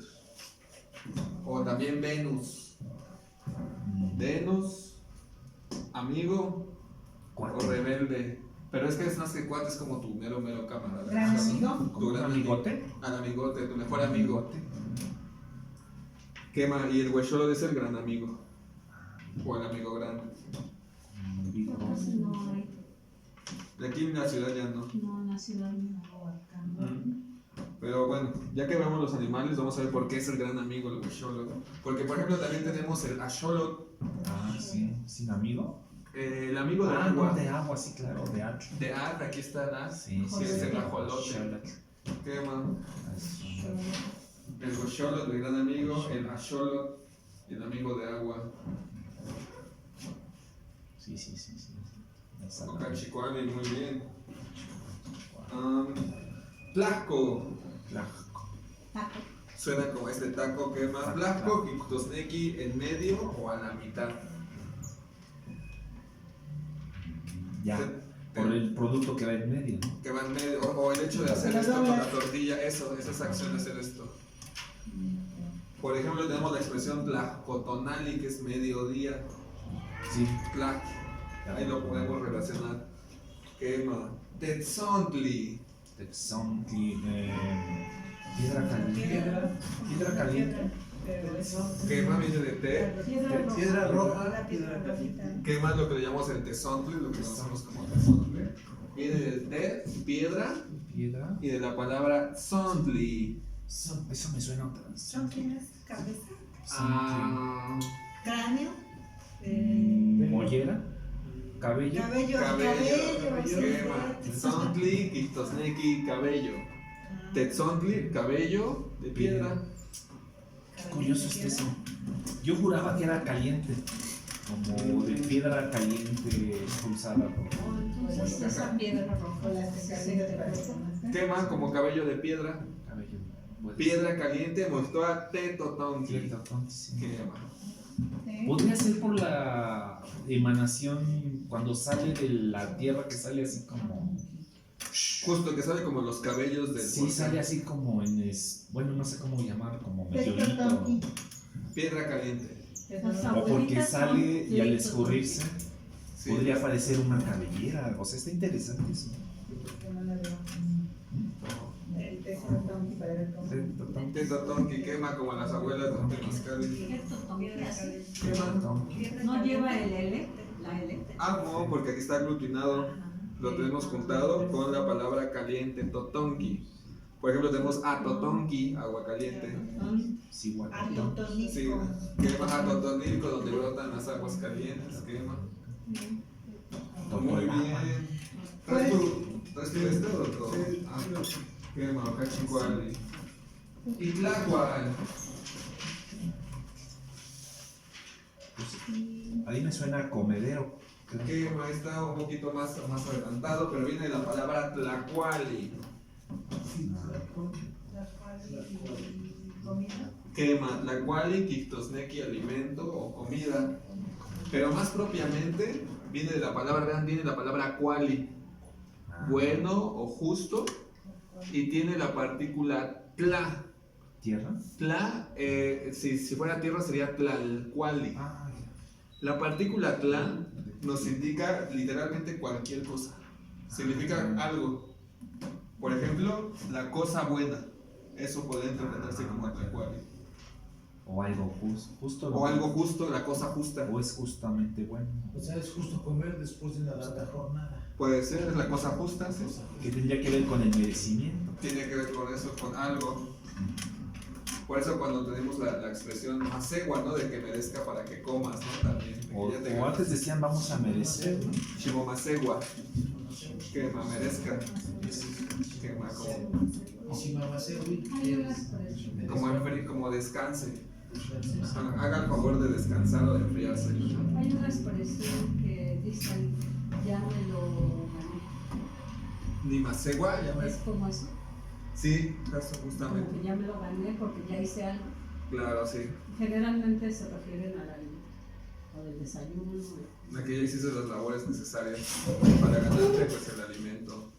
O también Venus. Venus, amigo o Cuate. rebelde. Pero es que es más que cuate, es como tu mero camarada. Gran O sea, amigo. tu ¿Como un gran amigote? Al amigote, tu mejor amigo. ¿Qué más? Y el huexolot es el gran amigo. O el amigo grande. casi no hay, De aquí en la ciudad ya no. no en la ciudad no acá. Pero bueno, ya que vemos los animales, vamos a ver por qué es el gran amigo el huexolot. Porque por ejemplo también tenemos el axolot, Ah, sí. ¿Sin amigo? el amigo de Ah, agua. no, de agua, sí, claro, de hacho. De Ad, aquí está Ad. Sí, que es el ajolote. Axolotl. ¿Qué más? Axolotl. El huexolot, el gran amigo, el axolot, el amigo de agua. Sí. Exacto. Ocachicuali, muy bien. Tlaco. Taco. Suena como este taco, ¿qué más? Tlaco, Ictosneki en medio o a la mitad. Ya, por el producto que va en medio, ¿no? Que va en medio, o el hecho de hacer esto con la tortilla, esa acción de hacer esto. Por ejemplo, tenemos la expresión tlacotonali, que es mediodía. Sí. Tlac, ahí lo podemos relacionar. Quema. Tetzontli. Texontli, piedra caliente. Piedra caliente. Quema viene de té. Piedra roja, Piedra piedra caliente. rojita. Quema es lo que le llamamos el tezontli, lo que conocemos como tezontli. Viene del té, piedra, Piedra. y de la palabra zontli. Eso me suena otra vez. ¿Son quiénes? ¿Cabeza? Ah, ¿Cráneo? Mollera. Cabello. Cabello. cabello, sí, quema. Zontli, Ictosneki, cabello. Tetzontli, cabello de piedra. Qué curioso es eso. Yo juraba que era caliente. Como de piedra caliente expulsada. Entonces esa piedra roja, La especialidad de personas. Quema como cabello de piedra. Cabello. Pues, Piedra caliente, mostró tetotontli. cierto, entonces, sí. Quema. Podría ser por la emanación cuando sale de la tierra, que sale así como. Justo que sale como los cabellos del Sí, volcán. sale así como en. Bueno, no sé cómo llamar, como meteorito. Tetotonki. Piedra caliente. O porque sale y al escurrirse Sí. podría aparecer una cabellera. O sea, está interesante eso. No la veo. El tetotonki para ver cómo. Tetotonki quema como las abuelas de Temazcal. Esto también así. Quema. No lleva el L, la L. Ah, no, porque aquí está aglutinado. Lo tenemos juntado con la palabra caliente, totonki. Por ejemplo, tenemos atotonki, agua caliente. Sí, igual. Atotonilco. Sí, quema atotonilco, donde brotan las aguas calientes, quema. Muy bien. ¿Traes tu esto o todo? Ah, quema, cachicuali. Y tlacual. Ahí me suena comedero. creo. Quema está un poquito más adelantado, pero viene de la palabra tlacuali. Comida. Quema, tlacuali, quictosneki, alimento o comida. Pero más propiamente viene de la palabra, vean, viene la palabra cuali, bueno o justo, y tiene la partícula tla. ¿Tierra? Tla, si fuera tierra sería tlalcuali. Ah, La partícula tla nos indica literalmente cualquier cosa. Significa algo. Por ejemplo, la cosa buena. Eso puede interpretarse como tlacuali. O algo justo. O algo justo, la cosa justa. O es justamente bueno. O sea, es justo comer después de una larga jornada. Puede ser, es la cosa justa, sí. Que tendría que ver con el merecimiento. Tiene que ver con eso, con algo. Por eso cuando tenemos la expresión masegua, ¿no? De que merezca para que comas, ¿no? También. de que O, ya te o ganas. antes decían vamos a merecer, ¿no? Shimomasegua. Que merezca. Que como, Y si mamá se Hay una expresión. como descanse. Haga el favor de descansar o de enfriarse. Hay una expresión que dicen, ya me lo gané. Ni masegua, ya me. Es como eso, Sí, eso como justamente. que ya me lo gané porque ya hice algo. Claro, sí. Generalmente se refieren a la o del desayuno, Aquí ya hiciste las labores necesarias para ganarte pues el alimento.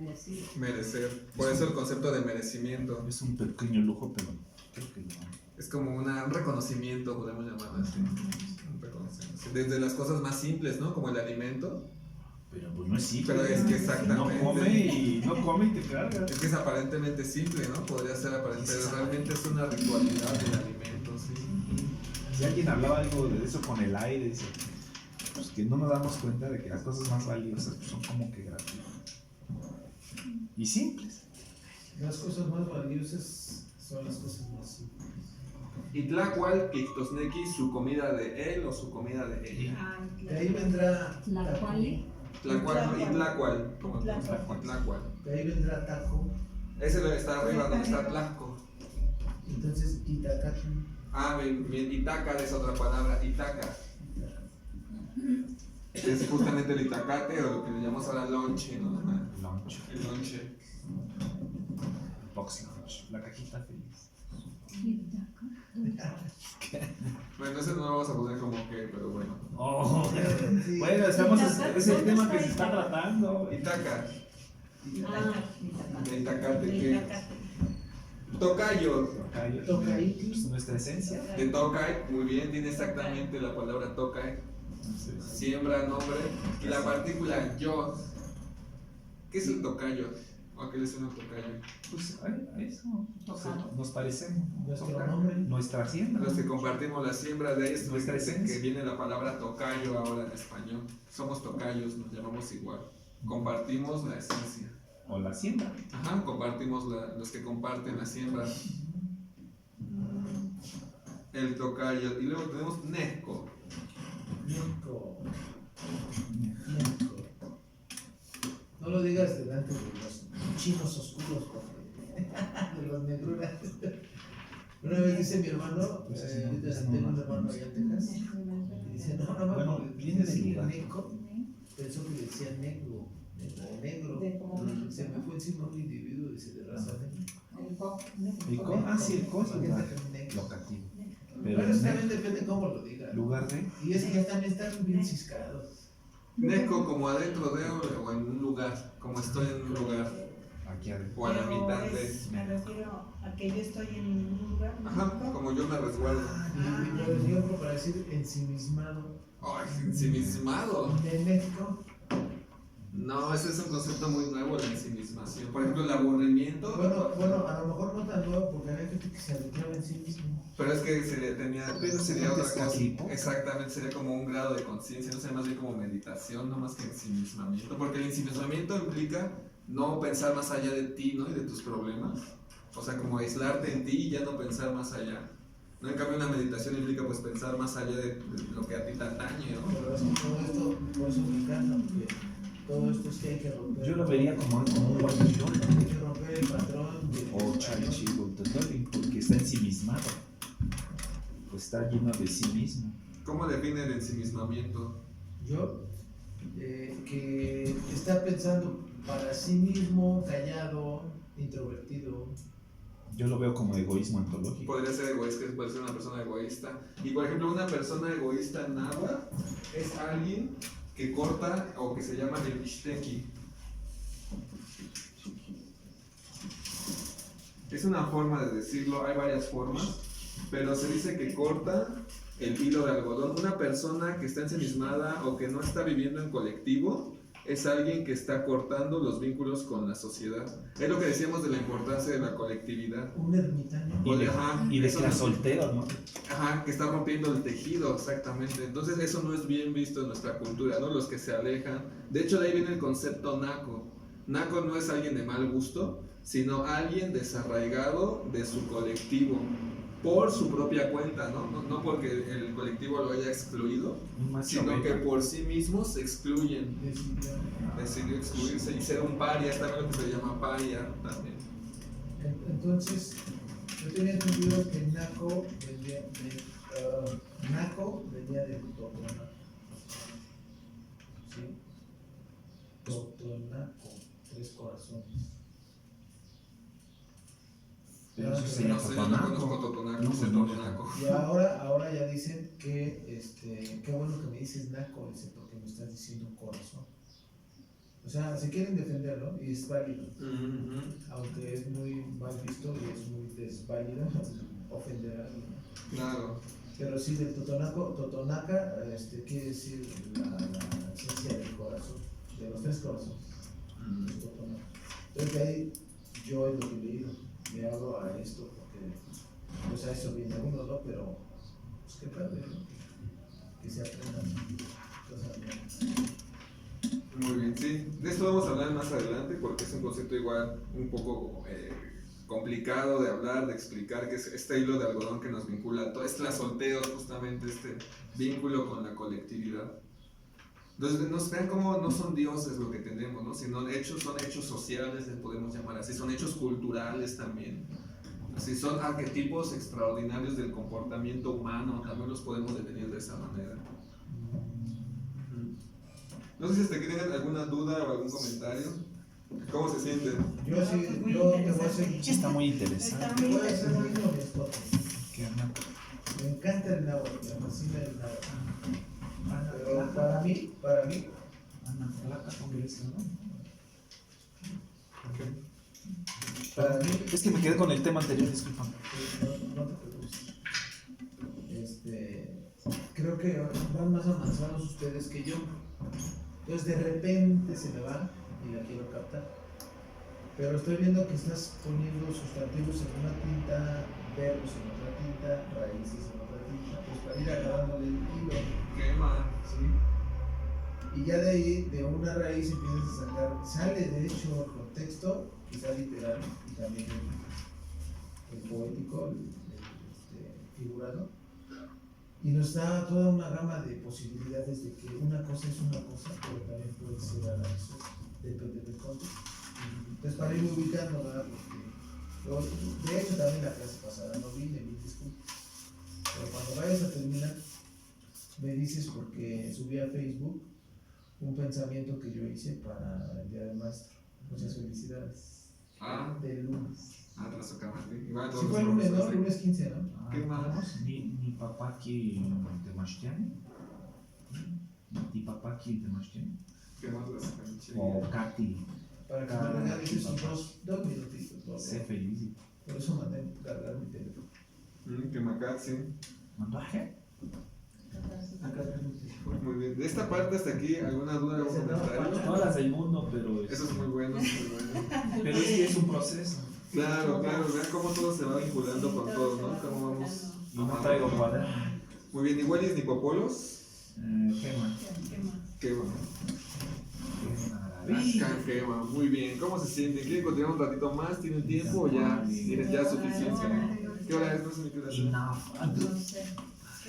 merecido. Merecer. Por eso el concepto de merecimiento. Es un pequeño lujo, pero creo que no. Es como un reconocimiento, podemos llamarlo así. Un reconocimiento. Desde las cosas más simples, ¿no? Como el alimento. Pero pues no es simple. Pero es que exactamente. No come y te cargas. Es que es aparentemente simple, ¿no? Podría ser aparente, pero realmente es una ritualidad del alimento, sí. Si alguien hablaba algo de eso con el aire, dice, pues que no nos damos cuenta de que las cosas más valiosas pues, son como que gratuitas. Y simples. Las cosas más valiosas son las cosas más simples. Y Tlacual, Ictosnequi, su comida de él o su comida de ella. Ay, De ahí vendrá La cual Tlacual y Tlacual, como Tlacual. Tlacual. de ahí vendrá taco. Ese lo está arriba donde está Tlaco. Entonces Itacatl. Bien, Itaca es otra palabra, Itaca. Es justamente el itacate o lo que le llamamos ahora lonche, ¿no? Ajá, Lunch. el lonche. Box lunch. La cajita feliz. Bueno, ese no lo vamos a poner como que, pero bueno. Oh, Sí. bueno, es el tema que se está tratando. Itaca, Ah, de itacate, que tocayo, Tocayo. Tocaitis. Nuestra esencia. de tocay, muy bien, tiene exactamente la palabra tocay. Entonces, Siembra, nombre, y la partícula yo. ¿Qué es el tocayo? ¿O a qué le suena el tocayo? pues a eso nos parecemos. Nuestro nombre. Nuestra hacienda. Los que compartimos la siembra de esto, Nuestra esencia. que viene la palabra tocayo ahora en español. Somos tocayos, nos llamamos igual. Compartimos la esencia. O la hacienda. Ajá, compartimos los que comparten la siembra. El tocayo. Y luego tenemos Nesco. Nico. Nico. No lo digas delante de los chinos oscuros, porque de los negruras. Una vez dice mi hermano, Pues sí, yo pues tengo no. un hermano allá en Texas, y dice, no, Bueno, porque viene del decía lugar. Nico, pensó que le decía negro, negro. Se me fue encima un individuo, dice, de raza negra. ¿El co? Ah, sí, el co es Porque lugar es negro. locativo. Pero Bueno, el eso también depende cómo lo diga. lugar de. Y es que ya también están bien ciscados. Nesco como adentro de o en un lugar. Como estoy en un lugar. Aquí adentro. O a la Pero mitad de. me refiero a que yo estoy en un lugar. Ajá, como yo me resguardo. Y por ejemplo, para decir ensimismado, Ay, ensimismado. de México, No, ese es un concepto muy nuevo, la ensimismación. Por ejemplo, el aburrimiento. bueno, a lo mejor no tan nuevo porque hay gente que se reclama en sí mismo. Pero es que sería otra cosa. escapismo. Exactamente, sería como un grado de conciencia, no sería más bien como meditación, no más que ensimismamiento. Porque el ensimismamiento implica no pensar más allá de ti, ¿no? Y de tus problemas. O sea, como aislarte en ti y ya no pensar más allá. No, en cambio, una meditación implica pues pensar más allá de lo que a ti te atañe, ¿no? Pero es que todo esto, por eso me encanta, porque todo esto es que hay que romper. Yo lo vería como un guayillón. Hay que romper el patrón de. O charichigoltotoli, porque está ensimismado. Pues está lleno de sí mismo. ¿Cómo define el ensimismamiento? Yo, que está pensando para sí mismo, callado, introvertido. Yo lo veo como egoísmo ontológico. Podría ser egoísta, puede ser una persona egoísta. Y por ejemplo, una persona egoísta en náhuatl es alguien que corta o que se llama el ishteki. Es una forma de decirlo, hay varias formas, pero se dice que corta el hilo de algodón. Una persona que está ensimismada o que no está viviendo en colectivo es alguien que está cortando los vínculos con la sociedad. Es lo que decíamos de la importancia de la colectividad. Un ermitaño. Y de eso que era no- soltero, ¿no? Ajá, que está rompiendo el tejido, exactamente. Entonces eso no es bien visto en nuestra cultura, ¿no? Los que se alejan. De hecho, de ahí viene el concepto naco. Naco no es alguien de mal gusto, sino alguien desarraigado de su colectivo, por su propia cuenta, ¿no? No porque el colectivo lo haya excluido, Un macho sino que beta. por sí mismos se excluyen. Decidió. Decidió excluirse y ser un paria, está lo que se llama paria también. Entonces, yo tenía entendido que Naco venía de Totonaco. ¿Sí? Totonaco, 3 corazones. Pero eso No, sería No sé, yo no conozco Totonaco, No, sé pues no. Totonaco. Y ahora ya dicen que, qué bueno que me dices Naco, dice, porque me estás diciendo corazón. O sea, se quieren defender, ¿no? Y es válido. Ujú. Aunque es muy mal visto y es muy desválido ofender a alguien. Claro. Pero sí, del Totonaca, quiere decir la esencia del corazón, de los 3 corazones. El Totonaca. Entonces, de ahí yo es lo que he leído, le hablo a esto, porque pues a eso viene uno, ¿no? Pero, pues qué padre, ¿no? Que se aprendan cosas nuevas. Muy bien, sí. De esto vamos a hablar más adelante porque es un concepto igual un poco complicado de hablar, de explicar, que es este hilo de algodón que nos vincula a todo. Es la solteos, justamente este vínculo con la colectividad. Entonces, nos vean cómo no son dioses lo que tenemos, ¿no? Sino son hechos sociales, les podemos llamar así, son hechos culturales también. Así son arquetipos extraordinarios del comportamiento humano, también los podemos definir de esa manera. No sé si hasta aquí tienen alguna duda o algún comentario. ¿Cómo se sienten? Yo sí, Muy yo te voy a interesante. hacer, Sí, está muy Está interesante. muy voy a ser muy interesante. honesto. ¿Qué onda? Me encanta el náhuatl, me fascina el náhuatl. Pero para mí, para mí, Es que me quedé con el tema anterior, disculpa. no te preocupes. Creo que van más avanzados ustedes que yo. Entonces de repente se me va y la quiero captar. Pero estoy viendo que estás poniendo sustantivos en una tinta, verbos en otra tinta, raíces en otra tinta, pues para ir agarrándole el hilo. Quema. ¿Sí? Y ya de ahí, de una raíz empiezas a sacar, sale de hecho el contexto, quizá literal, y también el poético, el figurado, y nos da toda una gama de posibilidades de que una cosa es una cosa, pero también puede ser a la vez, depende del contexto. Entonces, para ir ubicando, ¿verdad? Porque de hecho también la clase pasada no vine, me disculpo, pero cuando vayas a terminar, me dices porque subí a Facebook un pensamiento que yo hice para el Día del Maestro. Muchas felicidades. Ah, Del lunes. atraso cámara. Igual Sí todos fue el los lunes, ¿no? profesores. Lunes 15, ¿no? ¿Qué más? Ni papá aquí te mastiane. Ni papá aquí te mastiane. ¿Qué más las canchillas? O Katy, Para que me regales esos dos minutitos. ¿no? sé feliz. Por eso mandé cargar mi teléfono. Que Macatsi. ¿Mandó a qué? Muy bien. De esta parte hasta aquí, ¿alguna duda, algún comentario? Todas las del mundo, pero Eso es muy bueno, muy bueno. pero sí es un proceso. Claro, claro, vean cómo todo se va vinculando con todo, ¿no? Cómo vamos. Y no traigo cuaderno. Muy bien, igual es Nipopolos. Gema. Quema. Maravilla. Quema, muy bien. ¿Cómo se sienten? ¿Quieren continuar un ratito más? ¿Tienen tiempo o ya tienen ya suficiencia? ¿Qué hora es? No sé ni qué hora es. Enough. No sé.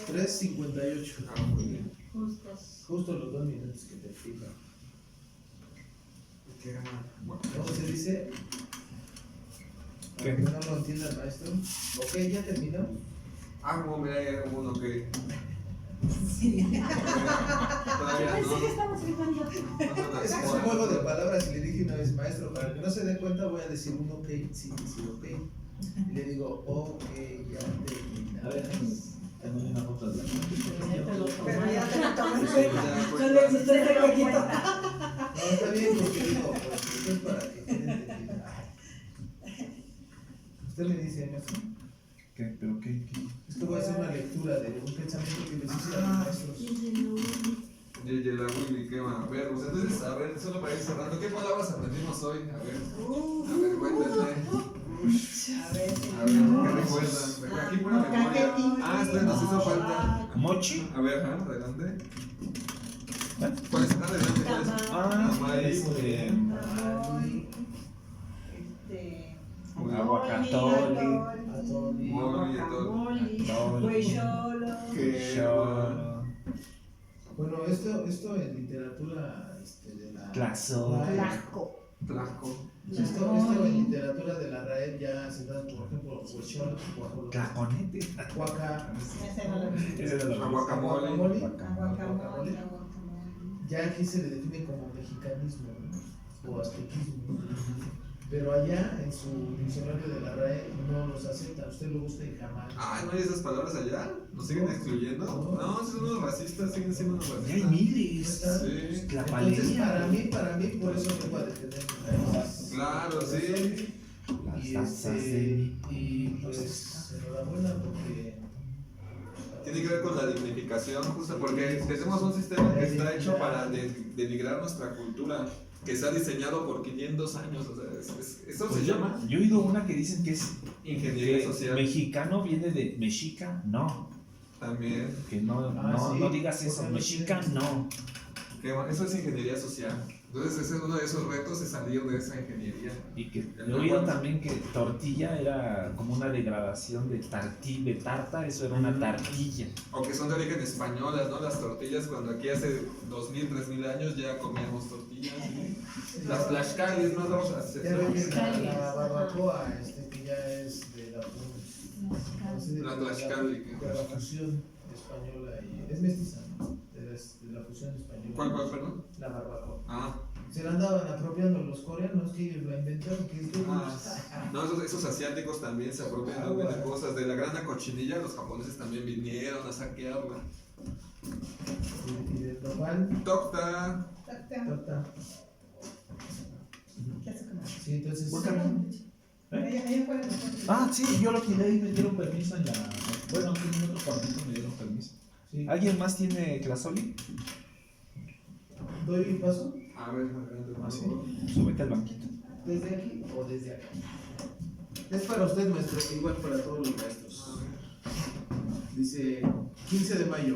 3:58. Ah, muy bien. Justos. Justo los 2 minutos que te fijan. Quema. Bueno, ¿Cómo se dice? ¿Qué? Para que no lo entienda el maestro. Ok, ya terminó. ah, como mira, hay uno que. Sí. Todavía Pensé que no. estamos filmando. No son las Es un horas. juego de palabras y le dije una vez, maestro, para que no se dé cuenta voy a decir un ok, sí, ok. Y le digo, ok, ya terminó. A ver, tengo una foto de Pero ya te lo tomas en Sí, cuenta. ya, Yo pues, le hice el jueguito. No, está bien porque digo, pues esto es para que quede entendido. Usted me dice, maestro, ¿Qué? ¿Pero qué? es que voy a hacer una lectura de un pensamiento que les hice a los maestros. Yeye la Willy quema. Ver pues entonces, a ver, solo para ir cerrando, ¿qué palabras aprendimos hoy? A ver, cuéntenme. A ver, A ver, ¿qué recuerdan? Aquí pura memoria. Ah, espera, nos hizo falta. Mochi. A ver, ajá, adelante. ¿Cuál es? Adelante, ¿cuál es? Tamal. Aguacatole. Atoli. Moli, atol. Huecholo. Que- Bueno, esto en literatura de la Tlazo. RAE, Tlaxco. Tlaco. esto en literatura de la RAE ya se da, por ejemplo, huechol, Tlaconete. huaca, Ese no lo vi. Ese era lo Guacamole. Guacamole. ya aquí se le define como mexicanismo, ¿no? O aztequismo. Pero allá en su diccionario de la RAE no los acepta. Usted lo gusta y jamás. Ah, ¿no hay esas palabras allá? ¿Nos siguen excluyendo? No, son unos racistas, siguen siendo unos Ya hay racistas. miles. Sí. La Entonces, palería. para mí, por eso vengo a defender mi país. Claro, sí. Las Y, salsas de y pues enhorabuena porque Tiene que ver con la dignificación, justo porque tenemos un sistema que está hecho para denigrar nuestra cultura, que está diseñado por 500 años. O sea, eso Pues se llama yo he oído una que dicen que es ingeniería que social. mexicano viene de mexica, no. También. Que no, sí, no digas eso, porque no mexica tienen- no. Eso es ingeniería social. Entonces, ese es uno de esos retos, es salir de esa ingeniería. Y que he oído también que tortilla era como una degradación de de tarta, eso era una tartilla. O que son de origen españolas, ¿no? Las tortillas, cuando aquí hace 2000, 3000 años ya comíamos tortillas. Las tlaxcalis, ¿no? ya ven que la barbacoa que ya es de La tlaxcali. de la fusión española y es mestiza, ¿no? De la fusión española. ¿Cuál, perdón? La barbacoa. Ah, Se la andaban apropiando los coreanos que ellos la inventaron, que es de no, esos asiáticos también se apropian también de cosas. De la grana cochinilla, los japoneses también vinieron a saquearla. y del nopal, Tocta. torta. Sí, entonces. Ah, sí, yo lo tiré y me dieron permiso en la. Bueno, aquí en otro cuartito me dieron permiso. Sí. ¿Alguien más tiene clasoli? ¿Doy paso? A ver, adelante, por Ah, sí. favor. Súbete al banquito. ¿Desde aquí o desde acá? Es para usted, maestro, igual para todos los maestros. A ver. Dice, 15 de mayo.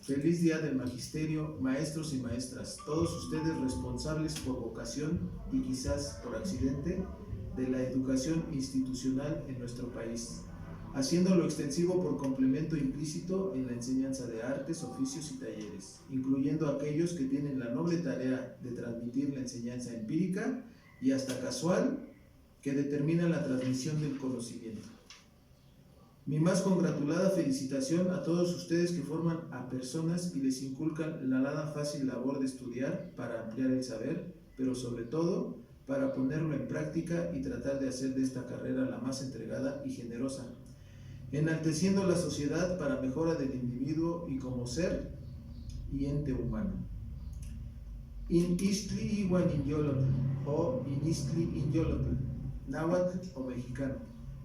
Feliz Día del Magisterio, maestros y maestras, todos ustedes responsables por vocación y quizás por accidente de la educación institucional en nuestro país, haciéndolo extensivo por complemento implícito en la enseñanza de artes, oficios y talleres, incluyendo aquellos que tienen la noble tarea de transmitir la enseñanza empírica y hasta casual que determina la transmisión del conocimiento. Mi más congratulada felicitación a todos ustedes que forman a personas y les inculcan la nada fácil labor de estudiar para ampliar el saber, pero sobre todo para ponerlo en práctica y tratar de hacer de esta carrera la más entregada y generosa, enalteciendo la sociedad para mejora del individuo y como ser y ente humano. In Istli Iwan Inyolotl o In Istli Inyolotl, náhuatl o mexicano,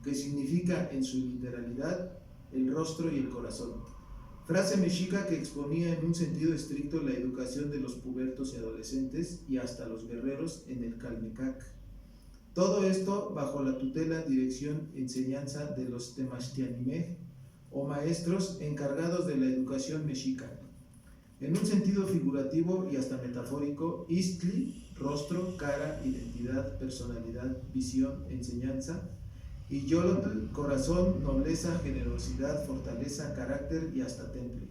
que significa en su literalidad el rostro y el corazón. Frase mexica que exponía en un sentido estricto la educación de los pubertos y adolescentes y hasta los guerreros en el Calmecac. Todo esto bajo la tutela, dirección, enseñanza de los Temaxtianimej o maestros encargados de la educación mexica. En un sentido figurativo y hasta metafórico, Istli, rostro, cara, identidad, personalidad, visión, enseñanza, y Yolotl, corazón, nobleza, generosidad, fortaleza, carácter y hasta temple.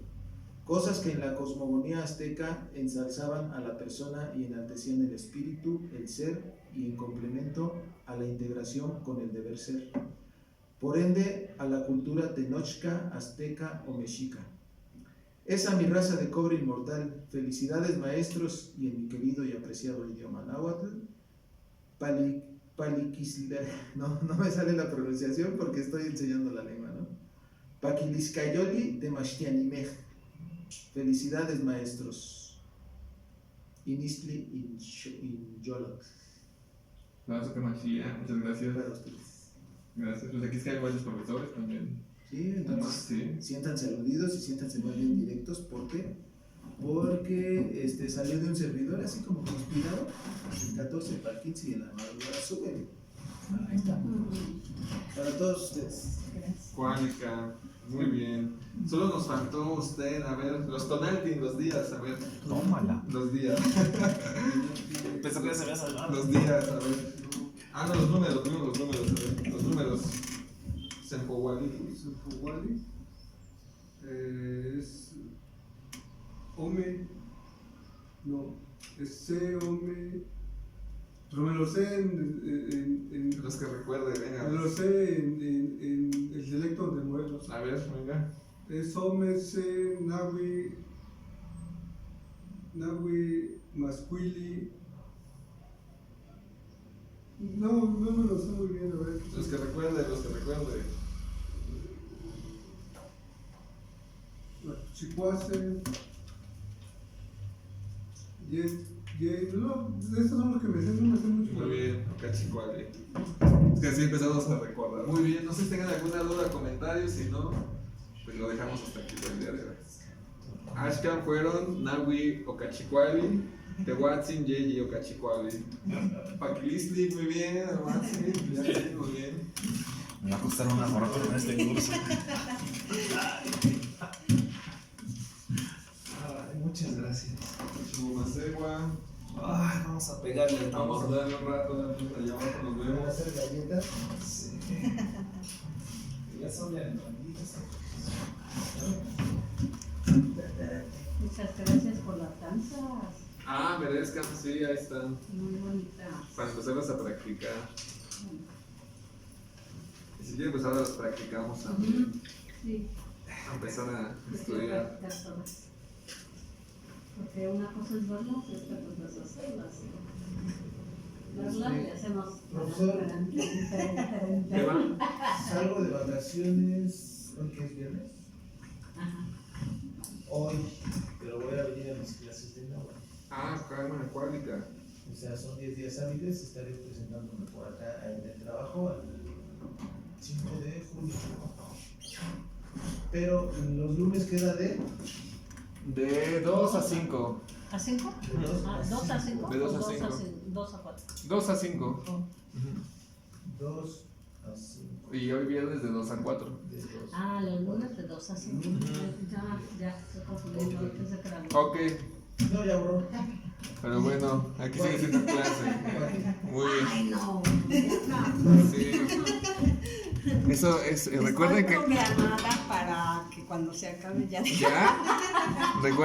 Cosas que en la cosmogonía azteca ensalzaban a la persona y enaltecían el espíritu, el ser y en complemento a la integración con el deber ser. Por ende, a la cultura tenochca, azteca o mexica. Esa mi raza de cobre inmortal, felicidades maestros y en mi querido y apreciado idioma náhuatl, no me sale la pronunciación porque estoy enseñando la lengua, ¿no? Paquiliscayoli de Maxtianimej. Felicidades maestros. Inistli in Yolot. Muchas gracias. Para ustedes. Gracias. Pues aquí es que hay varios profesores también. Sí, entonces Sí. siéntanse aludidos y siéntanse más bien directos porque porque salió de un servidor así como que inspirado. El 14 para el 15 y en la madrugada sube. Ahí está. Para todos ustedes. Gracias. Cuálica, muy bien. Solo nos faltó usted, a ver, los tonaltin, los días, a ver. Tómala. Los días. Pensé que ya se había salvado. Los días, a ver. Ah, no, los números, a ver. Los números. Sempowali. Sempowali es Ome, no, es C, Ome, pero me lo sé en Los que recuerde, venga. me lo sé en el selecto de Morelos. A ver, venga. Es Ome, C, Nawi, Masquili. No me lo sé muy bien, a ver. Los que recuerde. Chicuase, no, estos son los que me sé, no me sé mucho. Muy bien, Ocachicuali. Es que así empezamos a recordar. Muy bien, no sé si tengan alguna duda o comentario, si no, pues lo dejamos hasta aquí por el día de hoy. Ashkan fueron Nawi Ocachicuali, Tehuatzin Yeyi Ocachicuali. Paquilistli, muy bien, Tehuatzin, muy bien. Me va a costar una hora con este curso. Muchas gracias. Chumasegua. Ay, vamos a pegarle el Vamos a tambor. darle un rato, allá abajo nos ¿Van a vemos. hacer galletas? Sí. Ya son ya granditas. Muchas gracias por las danzas. Ah, merezcan, sí, ahí están. Muy bonitas. Para empezarlas a practicar. Y si quieren, pues ahora las practicamos también. Sí, A empezar a quiero estudiar. practicar todas. Porque una cosa es verlas y otra cosa es hacerlas. Verlas y hacemos Profesor. ¿Qué va? Salgo de vacaciones, ¿hoy que es viernes? Ajá. Hoy, pero voy a venir a mis clases de náhuatl. Ah, Carmen Acuática. O sea, son 10 días hábiles, estaré presentándome por acá en el trabajo el 5 de junio. Pero los lunes queda de De 2 a 5. ¿A 5? De dos Ah, a 2 a 5. De 2 a 5. 2 a 4. 2 a 5. 2 a 5. Y hoy viernes de 2 a 4. De 2. Ah, los lunes de 2 a 5. Ya, estoy confundiendo. Pensé que era Ok, No, ya borró. pero bueno, aquí sigue siendo clase. Muy bien. Ay, no. Sí. Eso es, recuerden Estoy que. programada para que cuando se acabe ya. ¿Ya? Recuerden